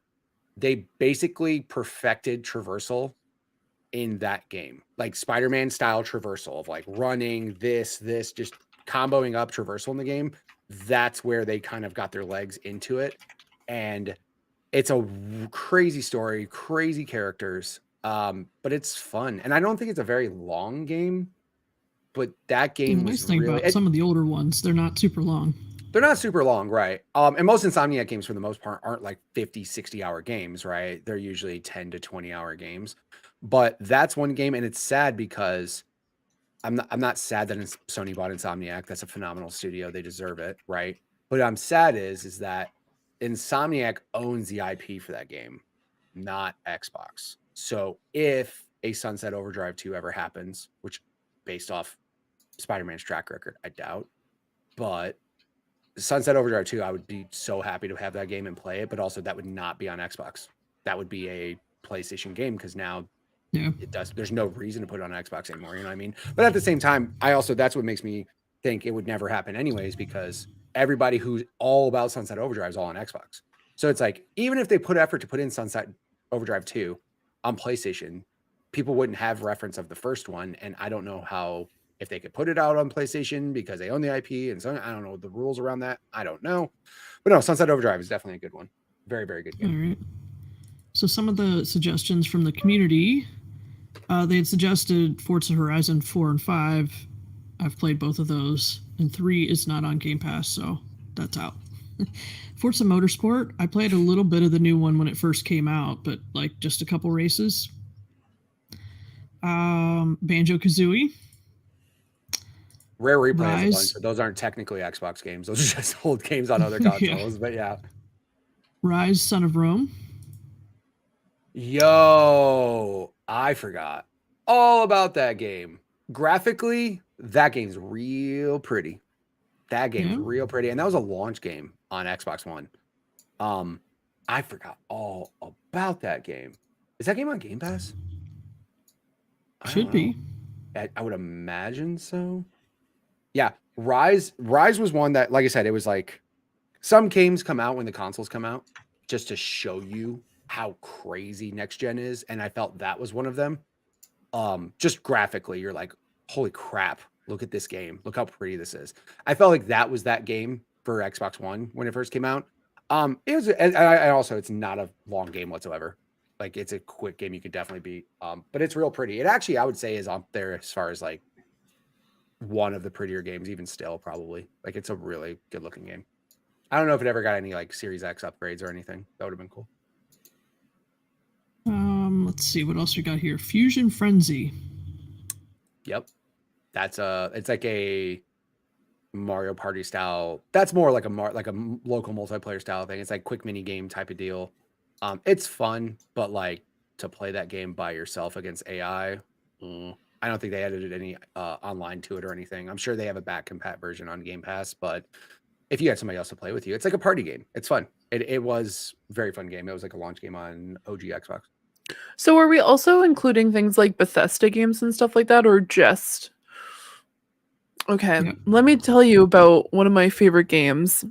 they basically perfected traversal in that game, like Spider-Man style traversal of like running this, just comboing up traversal in the game. That's where they kind of got their legs into it. And it's a crazy story, crazy characters, but it's fun. And I don't think it's a very long game, but that game was really... about some of the older ones, they're not super long. They're not super long, right? And most Insomniac games, for the most part, aren't like 50, 60-hour games, right? They're usually 10 to 20-hour games. But that's one game, and it's sad because I'm not sad that Sony bought Insomniac. That's a phenomenal studio. They deserve it, right? But I'm sad is that Insomniac owns the IP for that game, not Xbox. So if a Sunset Overdrive 2 ever happens, which based off Spider-Man's track record, I doubt, but Sunset Overdrive 2, I would be so happy to have that game and play it, but also that would not be on Xbox. That would be a PlayStation game because now there's no reason to put it on Xbox anymore. You know what I mean? But at the same time, that's what makes me think it would never happen anyways, because everybody who's all about Sunset Overdrive is all on Xbox. So it's like, even if they put effort to put in Sunset Overdrive 2 on PlayStation, people wouldn't have reference of the first one. And I don't know how, if they could put it out on PlayStation because they own the IP and so I don't know the rules around that. I don't know. But no, Sunset Overdrive is definitely a good one. Very, very good game. All right. So some of the suggestions from the community, they had suggested Forza Horizon 4 and 5. I've played both of those, and 3 is not on Game Pass, so that's out. Forza Motorsport, I played a little bit of the new one when it first came out, but like just a couple races. Banjo-Kazooie. Rare Replay has a Rise. bunch, but those aren't technically Xbox games. Those are just old games on other consoles. But yeah. Rise, Son of Rome. Yo, I forgot all about that game. Graphically, that game's real pretty. That game's real pretty. And that was a launch game on Xbox One. I forgot all about that game. Is that game on Game Pass? Should be. I would imagine so. Yeah, Rise was one that, like I said, it was like some games come out when the consoles come out just to show you how crazy next gen is, and I felt that was one of them. Just graphically, you're like, holy crap, look at this game, look how pretty this is. I felt like that was that game for Xbox One when it first came out. It was, and I also, it's not a long game whatsoever. Like, it's a quick game you could definitely beat. But it's real pretty. It actually, I would say, is up there as far as like one of the prettier games, even still, probably. Like, it's a really good looking game. I don't know if it ever got any like Series X upgrades or anything. That would have been cool. Let's see what else we got here. Fusion Frenzy. Yep, that's it's like a Mario Party style. That's more like a local multiplayer style thing. It's like quick mini game type of deal. It's fun, but like to play that game by yourself against AI, I don't think they added any online to it or anything. I'm sure they have a back compat version on Game Pass, but if you had somebody else to play with you, it's like a party game. It's fun. It was a very fun game. It was like a launch game on OG Xbox. So are we also including things like Bethesda games and stuff like that, or just... Okay, let me tell you about one of my favorite games.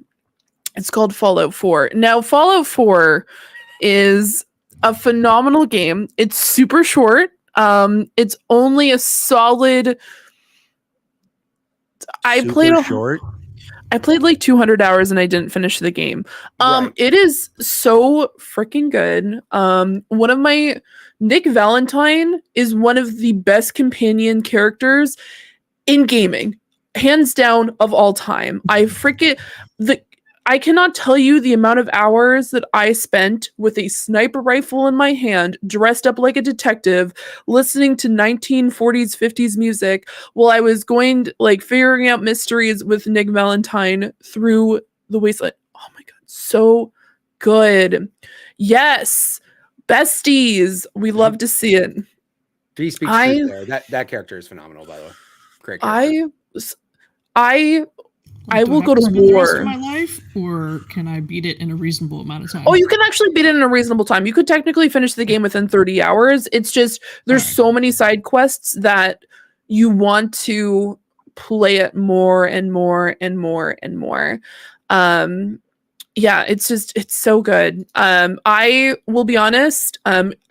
It's called Fallout 4. Now, Fallout 4 is a phenomenal game. It's super short. It's only a solid... I played like 200 hours and I didn't finish the game. Right. It is so freaking good. One of my Nick Valentine is one of the best companion characters in gaming, hands down, of all time. I cannot tell you the amount of hours that I spent with a sniper rifle in my hand, dressed up like a detective, listening to 1940s, 50s music while I was figuring out mysteries with Nick Valentine through the wasteland. Oh my God, so good. Yes, besties. We love to see it. He speaks truth there. That character is phenomenal, by the way. Great character. I will go to war. The rest of my life, or can I beat it in a reasonable amount of time? Oh, you can actually beat it in a reasonable time. You could technically finish the game within 30 hours. It's just there's so many side quests that you want to play it more and more and more and more. Yeah, it's so good. I will be honest.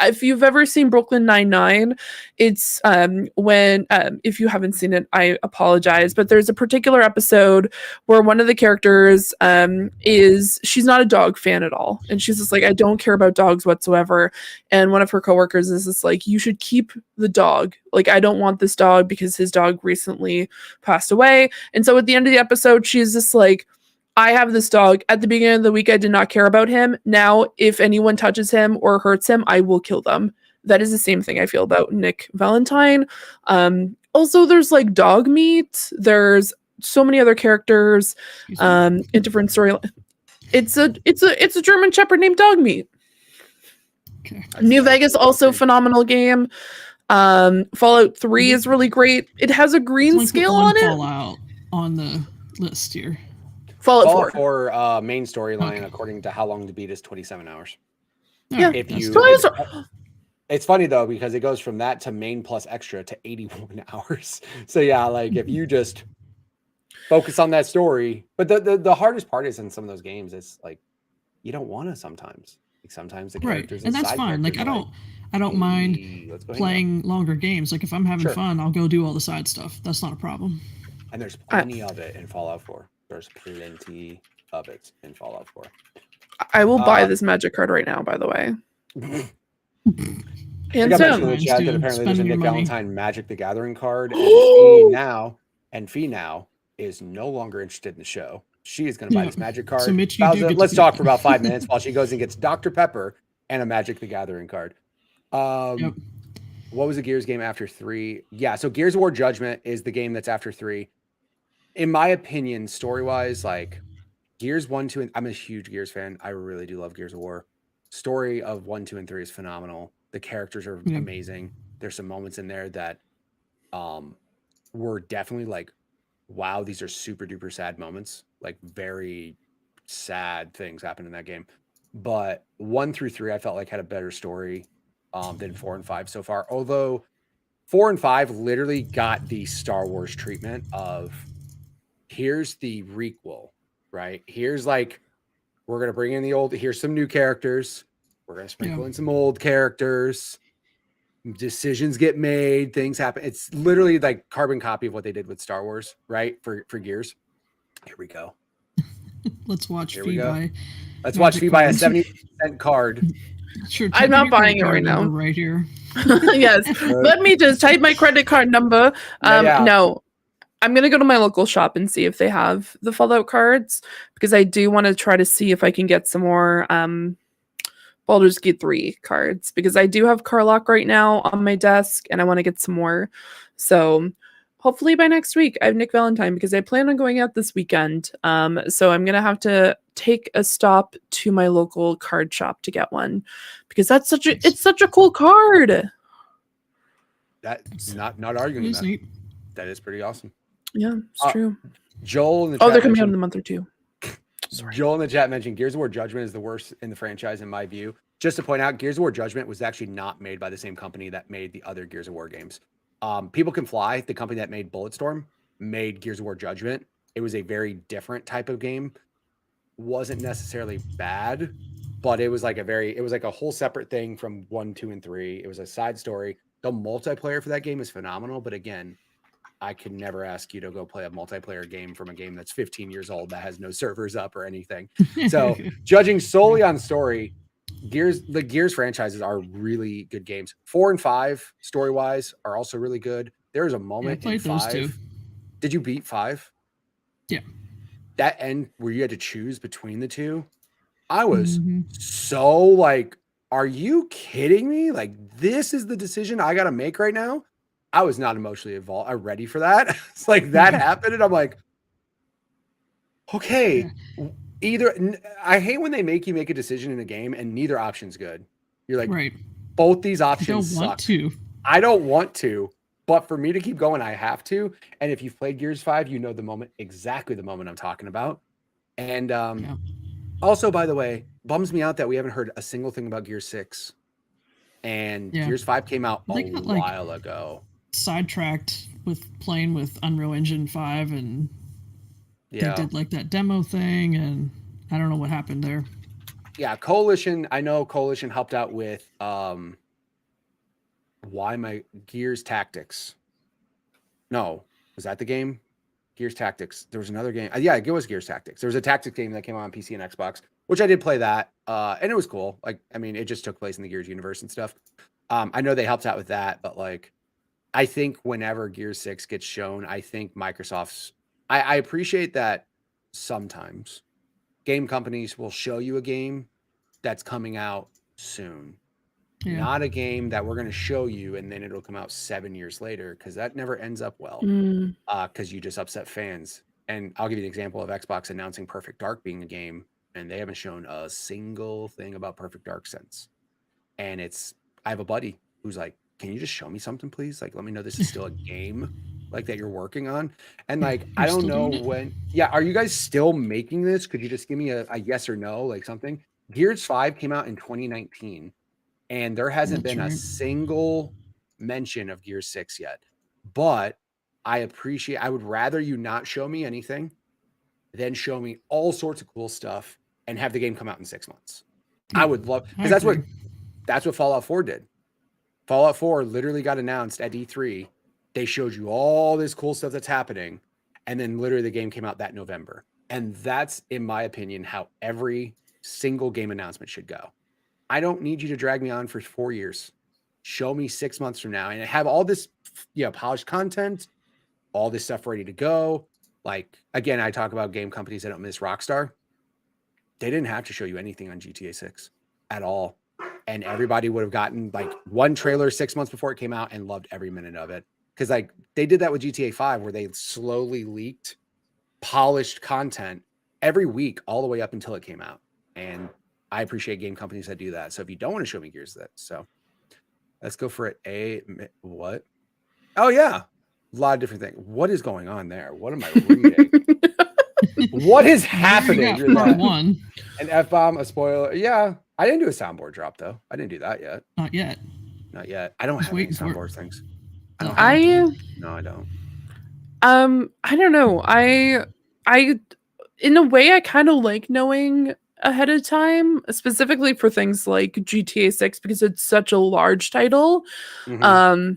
If you've ever seen Brooklyn Nine-Nine, it's when if you haven't seen it, I apologize. But there's a particular episode where one of the characters she's not a dog fan at all, and she's just like, I don't care about dogs whatsoever. And one of her coworkers is just like, you should keep the dog. Like, I don't want this dog because his dog recently passed away. And so at the end of the episode, she's just like, I have this dog. At the beginning of the week, I did not care about him. Now, if anyone touches him or hurts him, I will kill them. That is the same thing I feel about Nick Valentine. Also, there's like dog meat. There's so many other characters in different storylines. It's a German Shepherd named Dog Meat. Okay. New Vegas, also phenomenal game. Fallout 3 is really great. It has a green scale on it. Fallout on the list here. Fallout 4 main storyline, according to how long to beat, is 27 hours. Yeah. It's funny though, because it goes from that to main plus extra to 81 hours. So yeah, like if you just focus on that story. But the hardest part is in some of those games, it's like you don't want to sometimes. Like sometimes the Right, characters and that's side fine. Like characters I don't mind "Hey, let's go hang out." playing longer games. Like if I'm having Sure. fun, I'll go do all the side stuff. That's not a problem. And there's plenty of it in Fallout 4. There's plenty of it in Fallout 4. I will buy this magic card right now, by the way. I And got mentioned in so, the chat that apparently there's a Spending your Nick money. Valentine Magic the Gathering card, and Fee now is no longer interested in the show. She is going to buy this Magic card. So Mitch, you do Bowsah, get to let's pick. talk for about 5 minutes while she goes and gets Dr. Pepper and a Magic the Gathering card. Yep. What was the Gears game after 3? Yeah, so Gears of War Judgment is the game that's after 3. In my opinion, story-wise, like Gears 1, 2, and I'm a huge Gears fan. I really do love Gears of War. Story of 1, 2, and 3 is phenomenal. The characters are amazing. There's some moments in there that were definitely like, wow, these are super duper sad moments. Like very sad things happened in that game. But 1 through 3, I felt like had a better story than 4 and 5 so far. Although 4 and 5 literally got the Star Wars treatment of here's the requel, right? Here's like, we're going to bring in the old, here's some new characters. We're going to sprinkle in some old characters. Decisions get made, things happen. It's literally like carbon copy of what they did with Star Wars, right? For Gears. Here we go. Let's watch Here we Fee go. buy. Let's watch Fee buy a 70-cent card. Sure, I'm not buying it right now. Right here. Yes. Let me just type my credit card number. No. I'm going to go to my local shop and see if they have the Fallout cards, because I do want to try to see if I can get some more Baldur's Gate 3 cards, because I do have Carlock right now on my desk and I want to get some more. So hopefully by next week I have Nick Valentine, because I plan on going out this weekend. So I'm going to have to take a stop to my local card shop to get one, because that's it's such a cool card. That's not arguing that. Neat. That is pretty awesome. Yeah, it's true. Joel in the chat they're coming out in a month or two. Joel in the chat mentioned Gears of War Judgment is the worst in the franchise in my view. Just to point out, Gears of War Judgment was actually not made by the same company that made the other Gears of War games. People Can Fly, the company that made Bulletstorm, made Gears of War Judgment. It was a very different type of game. Wasn't necessarily bad, but it was like a whole separate thing from 1, 2, and 3. It was a side story. The multiplayer for that game is phenomenal, but again, I could never ask you to go play a multiplayer game from a game that's 15 years old that has no servers up or anything. So judging solely on story, the Gears franchises are really good games. 4 and 5 story-wise are also really good. There is a moment in 5. Those 2. Did you beat 5? Yeah. That end where you had to choose between the two, I was so like, are you kidding me? Like, this is the decision I got to make right now? I was not emotionally involved. I'm ready for that. It's like that happened, and I'm like, okay. Either I hate when they make you make a decision in a game and neither option's good. You're like, both these options suck. I don't want to, but for me to keep going, I have to. And if you've played Gears 5, you know exactly the moment I'm talking about. And also, by the way, bums me out that we haven't heard a single thing about Gears 6. And Gears 5 came out a while ago. Sidetracked with playing with Unreal Engine 5, and they did like that demo thing, and I don't know what happened there. Yeah, Coalition. I know Coalition helped out with Gears Tactics. No, was that the game? Gears Tactics. There was another game. Yeah, it was Gears Tactics. There was a tactics game that came out on PC and Xbox, which I did play that, and it was cool. Like, I mean, it just took place in the Gears universe and stuff. I know they helped out with that, but like, I think whenever Gears 6 gets shown, I think Microsoft's. I appreciate that sometimes game companies will show you a game that's coming out soon. Yeah. Not a game that we're going to show you and then it'll come out 7 years later, because that never ends up well, because you just upset fans. And I'll give you an example of Xbox announcing Perfect Dark being a game, and they haven't shown a single thing about Perfect Dark since. And I have a buddy who's like, can you just show me something, please? Like, let me know this is still a game like that you're working on. And like, I don't know when. Yeah, are you guys still making this? Could you just give me a yes or no, like something? Gears 5 came out in 2019, and there hasn't been a single mention of Gears 6 yet. But I would rather you not show me anything than show me all sorts of cool stuff and have the game come out in 6 months. I would love, because that's what Fallout 4 did. Fallout 4 literally got announced at E3. They showed you all this cool stuff that's happening, and then literally the game came out that November. And that's, in my opinion, how every single game announcement should go. I don't need you to drag me on for 4 years. Show me 6 months from now and have all this, polished content, all this stuff ready to go. Like, again, I talk about game companies that don't miss Rockstar. They didn't have to show you anything on GTA 6 at all. And everybody would have gotten like one trailer 6 months before it came out and loved every minute of it. Because like they did that with GTA 5 where they slowly leaked polished content every week all the way up until it came out. And I appreciate game companies that do that. So if you don't want to show me Gears of that, so let's go for it. What? Oh yeah. A lot of different things. What is going on there? What am I reading? What is happening? Part one. An F-bomb, a spoiler. Yeah. I didn't do a soundboard drop though. I didn't do that yet. Not yet. Not yet. I don't have any soundboard things. No, I don't. I don't know. I in a way I kind of like knowing ahead of time, specifically for things like GTA 6 because it's such a large title. Mm-hmm.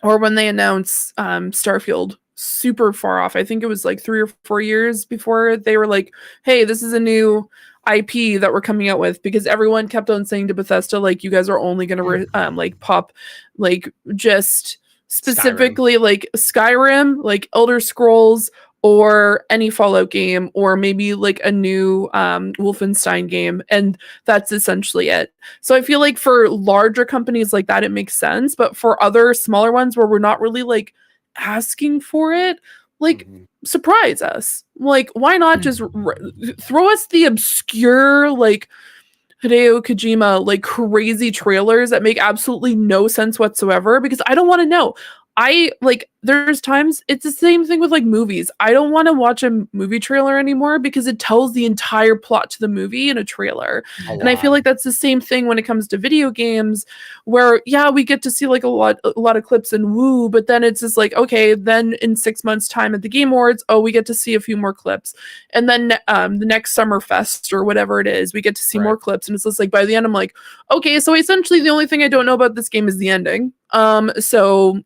Or when they announce Starfield super far off. I think it was like 3 or 4 years before they were like, hey, this is a new IP that we're coming out with, because everyone kept on saying to Bethesda, like, you guys are only going to like pop like just specifically Skyrim. Like Skyrim, like Elder Scrolls, or any Fallout game, or maybe like a new Wolfenstein game, and that's essentially it. So I feel like for larger companies like that, it makes sense, but for other smaller ones where we're not really like asking for it, like surprise us. Like, why not just throw us the obscure like Hideo Kojima like crazy trailers that make absolutely no sense whatsoever, because I don't want to know. I like, there's times it's the same thing with like movies. I don't want to watch a movie trailer anymore because it tells the entire plot to the movie in a trailer. And I feel like that's the same thing when it comes to video games, where yeah, we get to see like a lot of clips and woo, but then it's just like, okay, then in 6 months time at the Game Awards, oh, we get to see a few more clips. And then the next Summer Fest or whatever it is, we get to see more clips. And it's just like, by the end, I'm like, okay, so essentially the only thing I don't know about this game is the ending. So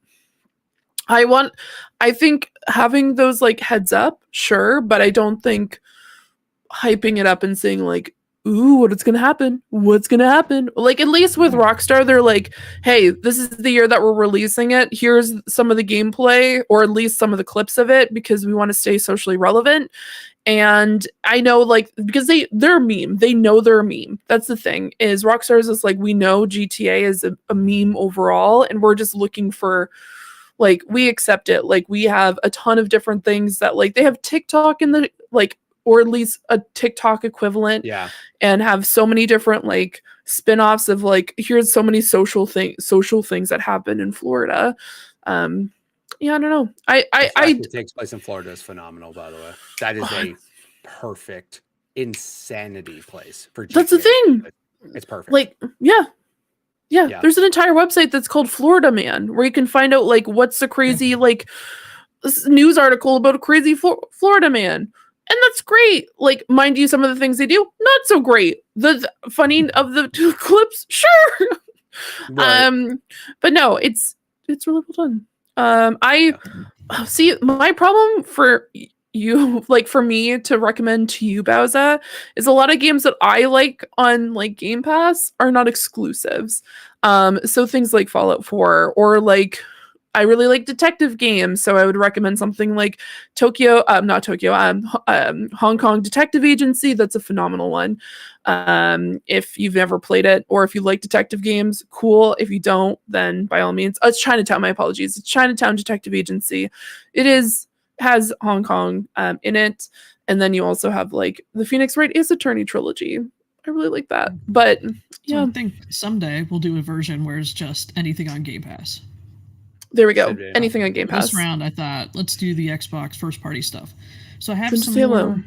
I think having those like heads up, sure, but I don't think hyping it up and saying like, ooh, what's gonna happen? What's gonna happen? Like, at least with Rockstar, they're like, hey, this is the year that we're releasing it. Here's some of the gameplay, or at least some of the clips of it, because we want to stay socially relevant. And I know, like, because they're a meme. They know they're a meme. That's the thing, is Rockstar is just like, we know GTA is a meme overall, and we're just looking for, like, we accept it. Like, we have a ton of different things that, like, they have TikTok in the, like, or at least a TikTok equivalent. Yeah. And have so many different, like, spin-offs of, like, here's so many social things that happen in Florida. Yeah, I don't know. It takes place in Florida is phenomenal, by the way. That is a perfect insanity place for GTA. That's the thing. It's perfect. Like, yeah, there's an entire website that's called Florida Man, where you can find out like what's the crazy like news article about a crazy Florida man, and that's great. Like, mind you, some of the things they do not so great. The funny of the two clips, sure, but no, it's really well done. I see my problem for you, like for me to recommend to you, Bowsah, is a lot of games that I like on like Game Pass are not exclusives. So things like Fallout 4, or like I really like detective games, so I would recommend something like Hong Kong Detective Agency. That's a phenomenal one. If you've never played it, or if you like detective games, cool. If you don't, then by all means, it's Chinatown. My apologies. It's Chinatown Detective Agency. Has Hong Kong in it, and then you also have like the Phoenix Wright Ace Attorney trilogy. I really like that, but yeah, so I think someday we'll do a version where it's just anything on Game Pass. There we go. Anything on Game Pass. This round, I thought, let's do the Xbox first party stuff. So I have some more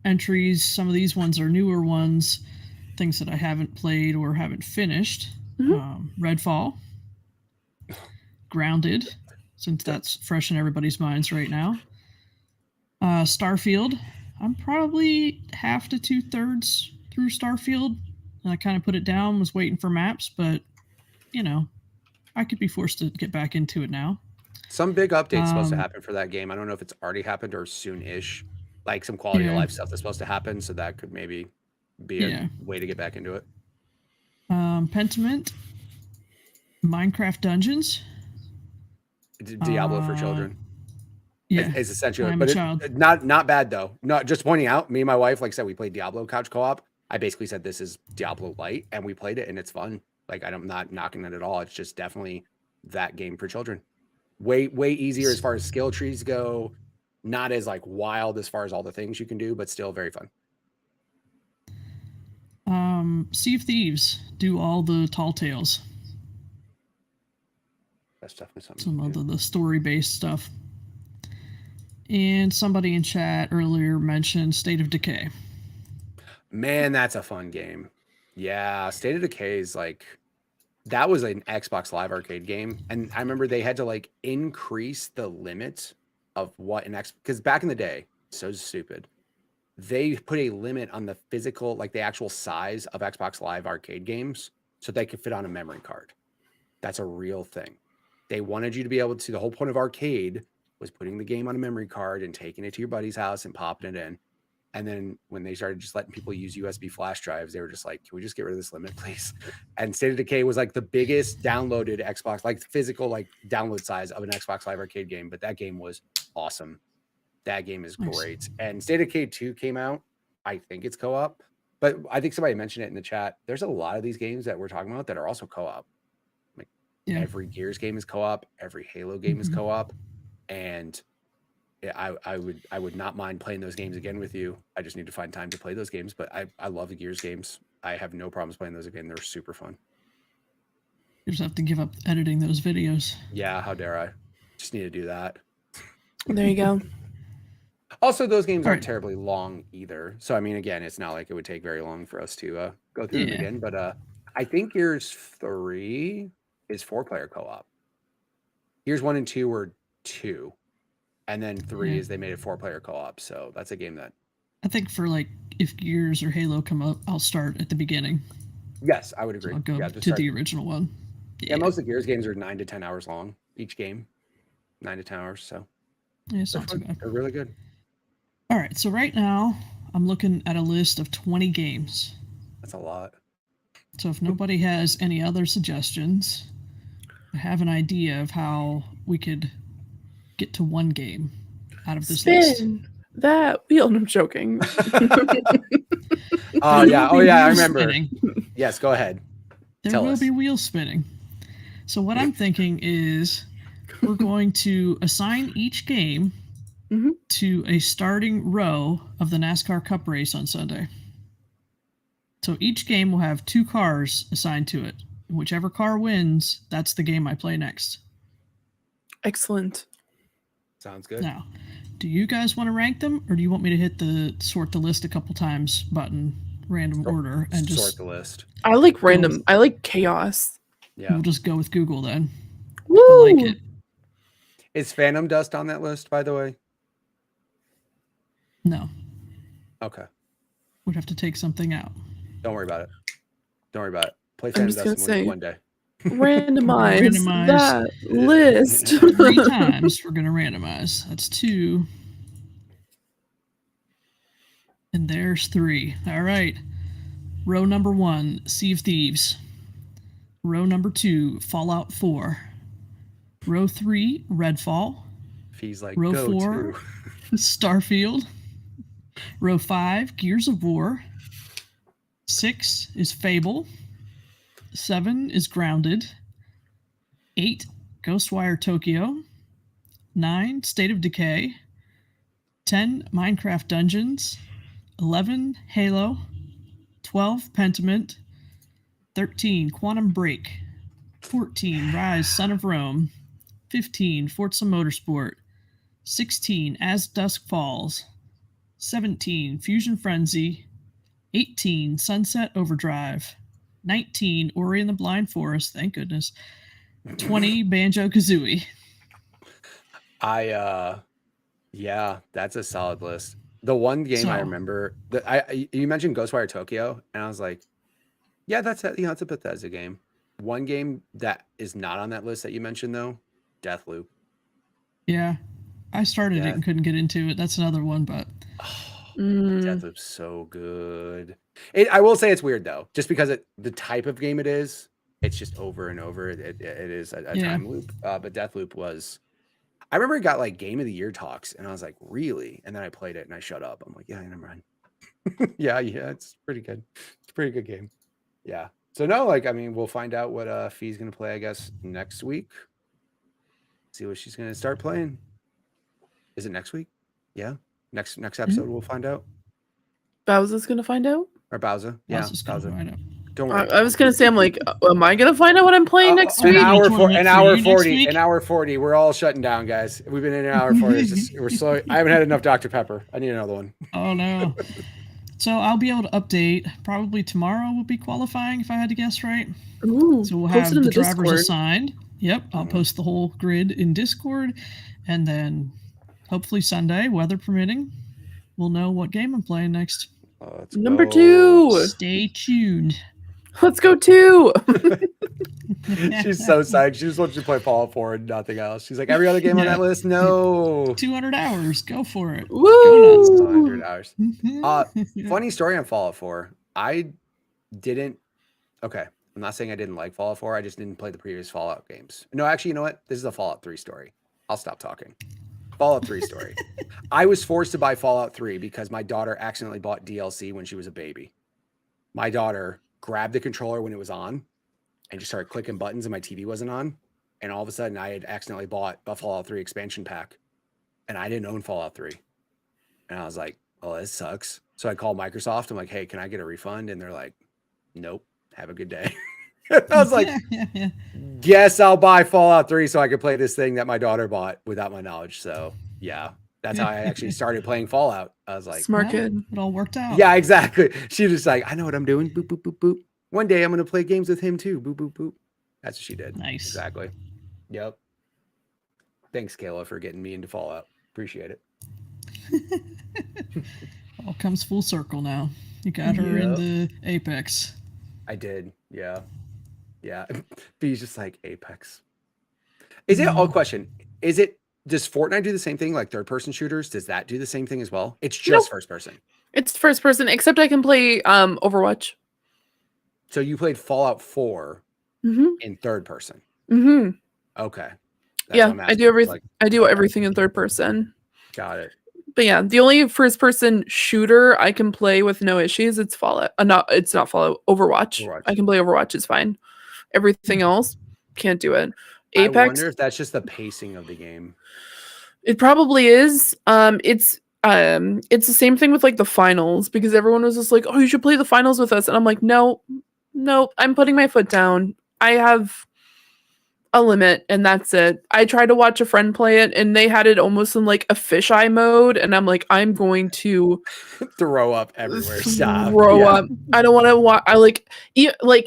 entries. Some of these ones are newer ones, things that I haven't played or haven't finished. Redfall, Grounded, since that's fresh in everybody's minds right now. Starfield. I'm probably half to 2/3 through Starfield. And I kind of put it down, was waiting for maps, but, you know, I could be forced to get back into it now. Some big update's supposed to happen for that game. I don't know if it's already happened or soon-ish. Like some quality of life stuff that's supposed to happen, so that could maybe be a way to get back into it. Pentiment. Minecraft Dungeons. Diablo for children. Yeah, it's essentially, I'm but a child. Not bad though. Not just pointing out. Me and my wife, like I said, we played Diablo couch co-op. I basically said this is Diablo light, and we played it, and it's fun. Like I'm not knocking it at all. It's just definitely that game for children. Way easier as far as skill trees go. Not as like wild as far as all the things you can do, but still very fun. Sea of Thieves. Do all the tall tales. That's definitely something. Some of the story-based stuff. And somebody in chat earlier mentioned State of Decay. Man, that's a fun game. Yeah, State of Decay is like, that was an Xbox Live Arcade game. And I remember they had to like increase the limit of what an because back in the day, so stupid. They put a limit on the physical, like the actual size of Xbox Live Arcade games so they could fit on a memory card. That's a real thing. They wanted you to be able to, the whole point of arcade was putting the game on a memory card and taking it to your buddy's house and popping it in. And then when they started just letting people use USB flash drives, they were just like, can we just get rid of this limit, please? And State of Decay was like the biggest downloaded Xbox, like physical, like download size of an Xbox Live Arcade game. But that game was awesome. That game is great. And State of Decay 2 came out. I think it's co-op. But I think somebody mentioned it in the chat. There's a lot of these games that we're talking about that are also co-op. Like every Gears game is co-op. Every Halo game is co-op. And I would not mind playing those games again with you. I just need to find time to play those games. But I love the Gears games. I have no problems playing those again. They're super fun. You just have to give up editing those videos. Yeah, how dare I? Just need to do that. There you go. Also, those games aren't terribly long either. So, I mean, again, it's not like it would take very long for us to go through them again. But I think Gears 3 is 4-player co-op. Gears 1 and 2 were 2. And then 3 is they made it 4-player co-op. So that's a game that... I think for like, if Gears or Halo come up, I'll start at the beginning. Yes, I would agree. So I'll go to the original one. Yeah, most of the Gears games are 9 to 10 hours long. Each game. 9 to 10 hours, so... Yeah, it's not too bad. They're really good. All right, so right now, I'm looking at a list of 20 games. That's a lot. So if nobody has any other suggestions, I have an idea of how we could get to one game out of this list. That wheel. I'm joking. Oh yeah, I remember. Spinning. Yes, go ahead. There will be wheels spinning. So what I'm thinking is we're going to assign each game to a starting row of the NASCAR Cup race on Sunday. So each game will have 2 cars assigned to it. Whichever car wins, that's the game I play next. Excellent. Sounds good. Now, do you guys want to rank them, or do you want me to hit the sort the list a couple times button, random order, and just sort the list? I like random. I like chaos. Yeah. We'll just go with Google then. Woo! I like it. Is Phantom Dust on that list, by the way? No. Okay. Would have to take something out. Don't worry about it. Don't worry about it. Play Phantom Dust one day. Randomize that list. 3 times we're going to randomize. That's 2. And there's 3. All right. Row number 1, Sea of Thieves. Row number 2, Fallout 4. Row 3, Redfall. Feels like Row go 4, to. Starfield. Row 5, Gears of War. 6 is Fable. 7 is Grounded. 8, Ghostwire Tokyo. 9, State of Decay. 10, Minecraft Dungeons. 11, Halo. 12, Pentiment. 13, Quantum Break. 14, Rise, Son of Rome. 15, Forza Motorsport. 16, As Dusk Falls. 17, Fusion Frenzy. 18, Sunset Overdrive. 19, Ori and the Blind Forest, thank goodness. 20, Banjo-Kazooie. Yeah, that's a solid list. The one game I remember that you mentioned Ghostwire Tokyo, and I was like, yeah, that's it's a Bethesda game. One game that is not on that list that you mentioned though, Deathloop. Yeah, I started it and couldn't get into it. That's another one, but Deathloop's so good. I will say it's weird though, just because the type of game it is. It's just over and over. It is a time loop. But Deathloop was. I remember it got like Game of the Year talks, and I was like, really? And then I played it and I shut up. I'm like, yeah, never mind. yeah, it's pretty good. It's a pretty good game. Yeah. So no, we'll find out what Fee's gonna play, I guess, next week. See what she's gonna start playing. Is it next week? Yeah. Next episode we'll find out. Bowsah's gonna find out? Or Bowsah. Yeah. Bowsah. Don't worry. I was gonna say, I'm like, am I gonna find out what I'm playing next week? An hour 40. We're all shutting down, guys. We've been in an hour 40. We're slow. I haven't had enough Dr. Pepper. I need another one. Oh no. So I'll be able to update. Probably tomorrow will be qualifying if I had to guess right. Ooh, so we'll have the drivers assigned. Yep. I'll post the whole grid in Discord, and then hopefully Sunday, weather permitting, we'll know what game I'm playing next. Number 2. Stay tuned. Let's go 2. She's so psyched. She just wants you to play Fallout 4 and nothing else. She's like, every other game on that list? No. 200 hours. Go for it. Woo! 200 hours. Funny story on Fallout 4. I didn't. Okay. I'm not saying I didn't like Fallout 4. I just didn't play the previous Fallout games. No, actually, you know what? This is a Fallout 3 story. I'll stop talking. Fallout 3 story. I was forced to buy Fallout 3 because my daughter accidentally bought DLC when she was a baby. My daughter grabbed the controller when it was on and just started clicking buttons and my TV wasn't on. And all of a sudden I had accidentally bought a Fallout 3 expansion pack and I didn't own Fallout 3. And I was like, oh, this sucks. So I called Microsoft. I'm like, hey, can I get a refund? And they're like, nope, have a good day. I was like, guess I'll buy Fallout 3 so I could play this thing that my daughter bought without my knowledge. So yeah, that's how I actually started playing Fallout. I was like, smart kid. It all worked out. Yeah, exactly. She was just like, I know what I'm doing. Boop, boop, boop, boop. One day I'm going to play games with him too. Boop, boop, boop. That's what she did. Nice. Exactly. Yep. Thanks, Kayla, for getting me into Fallout. Appreciate it. All comes full circle now. You got her in the Apex. I did. Yeah. Yeah. B's just like Apex. Is it all question? Does Fortnite do the same thing like third person shooters? Does that do the same thing as well? It's just first person. It's first person, except I can play Overwatch. So you played Fallout 4 in third person. Okay. Yeah, I do everything. I do everything in third person. Got it. But yeah, the only first person shooter I can play with no issues, it's Fallout. It's not Fallout. Overwatch. I can play Overwatch. It's fine. Everything else, can't do it. Apex. I wonder if that's just the pacing of the game. It probably is. It's the same thing with like the finals, because everyone was just like, oh, you should play the finals with us. And I'm like, no, I'm putting my foot down. I have a limit and that's it. I tried to watch a friend play it and they had it almost in like a fisheye mode. And I'm like, I'm going to throw up everywhere. Stop. Throw up. I don't want to watch.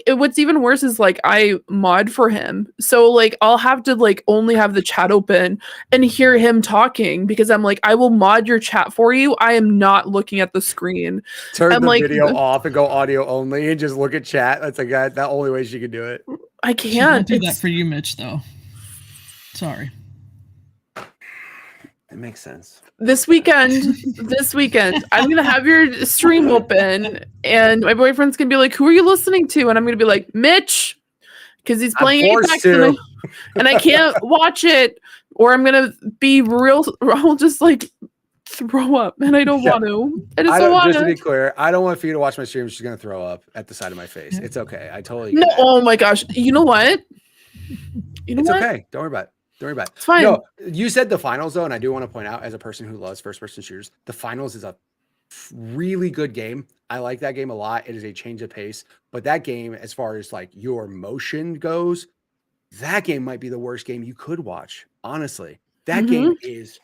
What's even worse is like I mod for him. So like I'll have to like only have the chat open and hear him talking because I'm like, I will mod your chat for you. I am not looking at the screen. Turn the video off and go audio only and just look at chat. That's like the only way she can do it. I can't do that for you, Mitch, though. Sorry. It makes sense. This weekend, I'm going to have your stream open and my boyfriend's going to be like, who are you listening to? And I'm going to be like, Mitch, because he's playing Apex and I can't watch it or I'm going to be I'll just like throw up and I don't want to. Just to be clear, I don't want for you to watch my stream. She's going to throw up at the side of my face. It's okay. I totally get it. Oh my gosh. You know what? It's okay. Don't worry about it. It's fine. No, you said the finals though, and I do want to point out as a person who loves first-person shooters, the finals is a really good game. I like that game a lot. It is a change of pace, but that game, as far as like your motion goes, that game might be the worst game you could watch. Honestly, that game is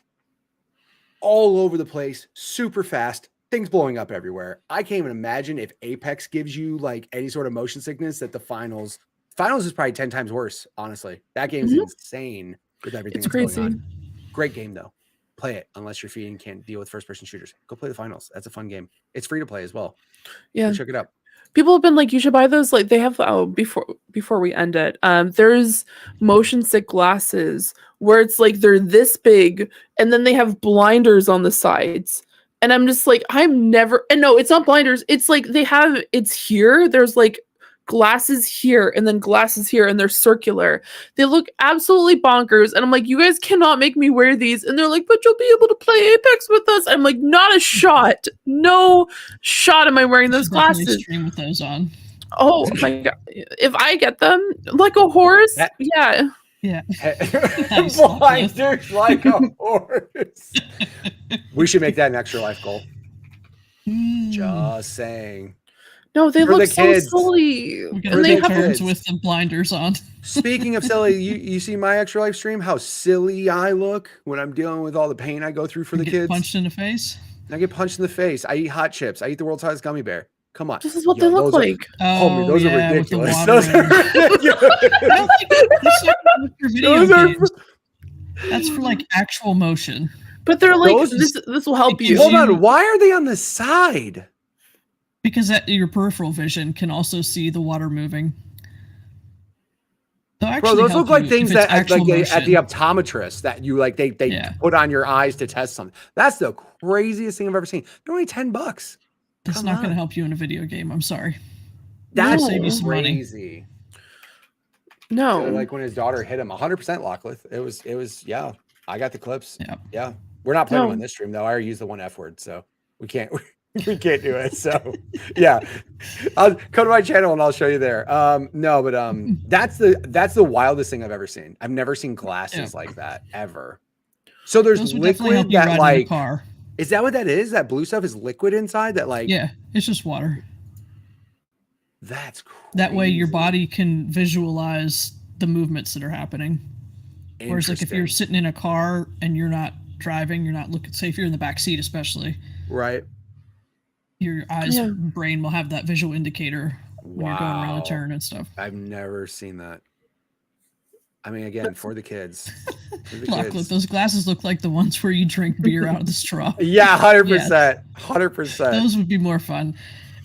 all over the place, super fast, things blowing up everywhere. I can't even imagine if Apex gives you like any sort of motion sickness that the finals is probably 10 times worse. Honestly, that game's insane with everything. It's crazy. Great game though. Play it unless you're feeding can't deal with first-person shooters. Go play the finals. That's a fun game. It's free to play as well. Yeah. Go check it out. People have been like, you should buy those. Like they have before we end it. There's motion sick glasses where it's like they're this big and then they have blinders on the sides. And I'm just like, and no, it's not blinders. It's like it's here. There's like glasses here and then glasses here and they're circular. They look absolutely bonkers. And I'm like, you guys cannot make me wear these. And they're like, but you'll be able to play Apex with us. I'm like, not a shot. No shot am I wearing those glasses. Stream with those on. Oh my God. If I get them like a horse, yeah. Yeah. Blinders like a horse. We should make that an extra life goal. Just saying. No, they For look the so kids. silly. We And they have kids. with the blinders on. Speaking of silly, you see my extra life stream, how silly I look when I'm dealing with all the pain I go through for the Get kids. punched in the face. I get punched in the face. I eat hot chips. I eat the world's hottest gummy bear. Come on. This is what they look those like. Homie, those are with the ridiculous. water Those are in. I don't think that's not for video Those are- games. That's for like actual motion. But they're like, Those- this will help you. Hold on. Why are they on the side? Because your peripheral vision can also see the water moving. Bro, those look like things that at the optometrist that you like they put on your eyes to test something. That's the craziest thing I've ever seen. They're only $10. It's not going to help you in a video game. I'm sorry. That's Save you some money. crazy. No. Like when his daughter hit him 100% Lockleth. It was yeah. I got the clips. Yeah. Yeah. We're not playing No. them on this stream though. I already used the one F word, so we can't we can't do it. So yeah. I'll come to my channel and I'll show you there. No, but that's the wildest thing I've ever seen. I've never seen glasses like that ever. So there's Those would definitely help liquid you that ride in like a car. is that what that is? That blue stuff is liquid inside that like Yeah, it's just water. That's crazy. That way your body can visualize the movements that are happening. Whereas like if you're sitting in a car and you're not driving, you're not looking, say if you're in the back seat especially, right. Your eyes brain will have that visual indicator when you're going around a turn and stuff. I've never seen that. I mean, again, for the kids. For the Look, kids. those glasses look like the ones where you drink beer out of the straw. Yeah, 100%. 100%. Those would be more fun.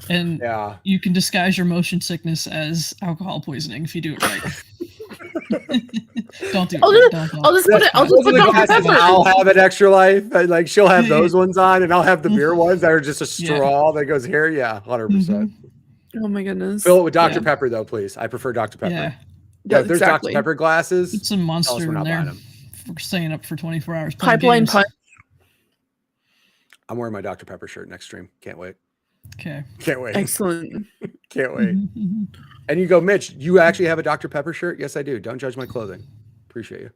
And yeah. you can disguise your motion sickness as alcohol poisoning if you do it right. Don't do it. I'll just put Dr. Pepper. I'll have an extra life. And like she'll have those ones on, and I'll have the beer ones that are just a straw that goes here. Yeah, 100%. Oh my goodness. Fill it with Dr. Pepper though, please. I prefer Dr. Pepper. Yeah, if there's Dr. Pepper glasses. Put some Monster we're in not there buying them. for staying up for 24 hours. Pipeline punch. I'm wearing my Dr. Pepper shirt next stream. Can't wait. Okay. Can't wait. Excellent. Can't wait. And you go, Mitch, you actually have a Dr. Pepper shirt? Yes, I do. Don't judge my clothing. Appreciate you.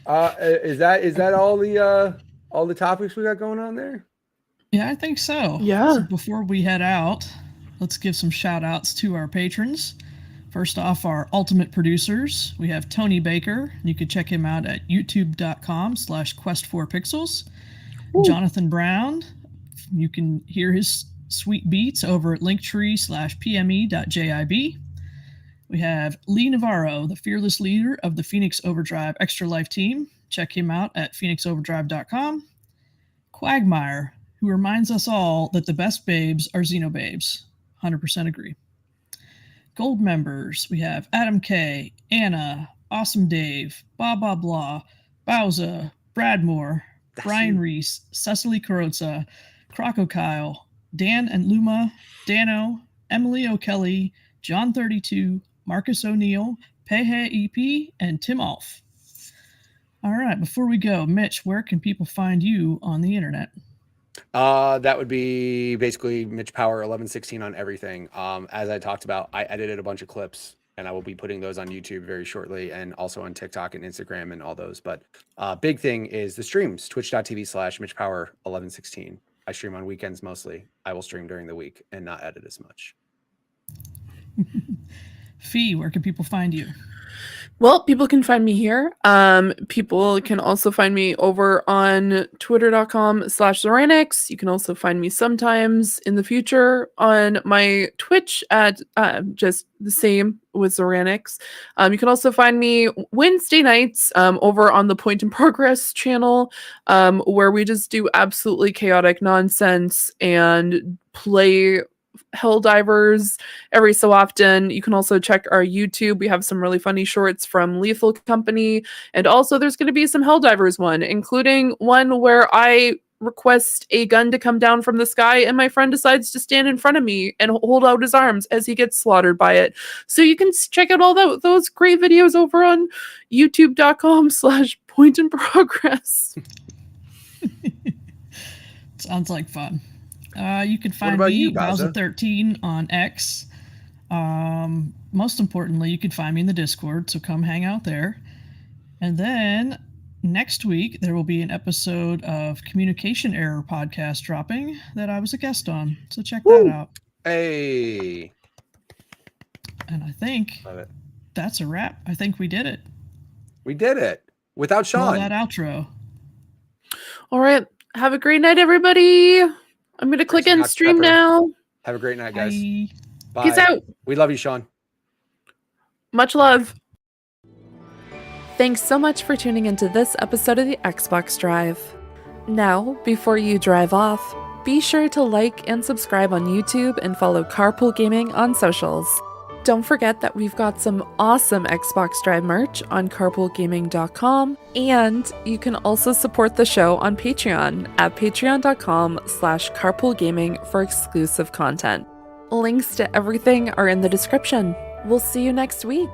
Is that all the topics we got going on there? Yeah, I think so. Yeah. So before we head out, let's give some shout outs to our patrons. First off, our ultimate producers. We have Tony Baker. You can check him out at youtube.com/quest4pixels. Jonathan Brown. You can hear his sweet beats over at linktree/pme.jib. We have Lee Navarro, the fearless leader of the Phoenix Overdrive Extra Life team. Check him out at phoenixoverdrive.com. Cwagmire, who reminds us all that the best babes are Xenobabes. 100% agree. Gold members, we have Adam K, Anna, Awesome Dave, BobLoblaw, Bowsah, Bradmore, Brian Reese, Cecily Carrozza, CrocoKyle, Dan and Luma, Dannohh, Emily O'Kelly, John 32, Marcus O'Neill, Peje EP, and Tim Aulph. All right, before we go, Mitch, where can people find you on the internet? That would be basically Mitch Power 1116 on everything. As I talked about, I edited a bunch of clips and I will be putting those on YouTube very shortly and also on TikTok and Instagram and all those. But big thing is the streams, twitch.tv/Mitch Power 1116. I stream on weekends mostly. I will stream during the week and not edit as much. Fee, where can people find you? Well, people can find me here. People can also find me over on twitter.com/Zoranix. You can also find me sometimes in the future on my Twitch at just the same with Zoranix. You can also find me Wednesday nights over on the Point in Progress channel, where we just do absolutely chaotic nonsense and play Helldivers every so often. You can also check our YouTube. We have some really funny shorts from Lethal Company, and also there's going to be some Helldivers one, including one where I request a gun to come down from the sky and my friend decides to stand in front of me and hold out his arms as he gets slaughtered by it. So you can check out all those great videos over on youtube.com/pointinprogress. Sounds like fun. You can find me, Bowsah13, on X. Most importantly, you can find me in the Discord, so come hang out there. And then next week, there will be an episode of Communication Error podcast dropping that I was a guest on. So check that out. Hey. And I think that's a wrap. I think we did it. We did it without Sean. Roll that outro. All right. Have a great night, everybody. I'm going to click end stream now. Have a great night, guys. Bye. Bye. Peace out. We love you, Sean. Much love. Thanks so much for tuning into this episode of the Xbox Drive. Now, before you drive off, be sure to like and subscribe on YouTube and follow Carpool Gaming on socials. Don't forget that we've got some awesome Xbox Drive merch on carpoolgaming.com, and you can also support the show on Patreon at patreon.com/carpoolgaming for exclusive content. Links to everything are in the description. We'll see you next week.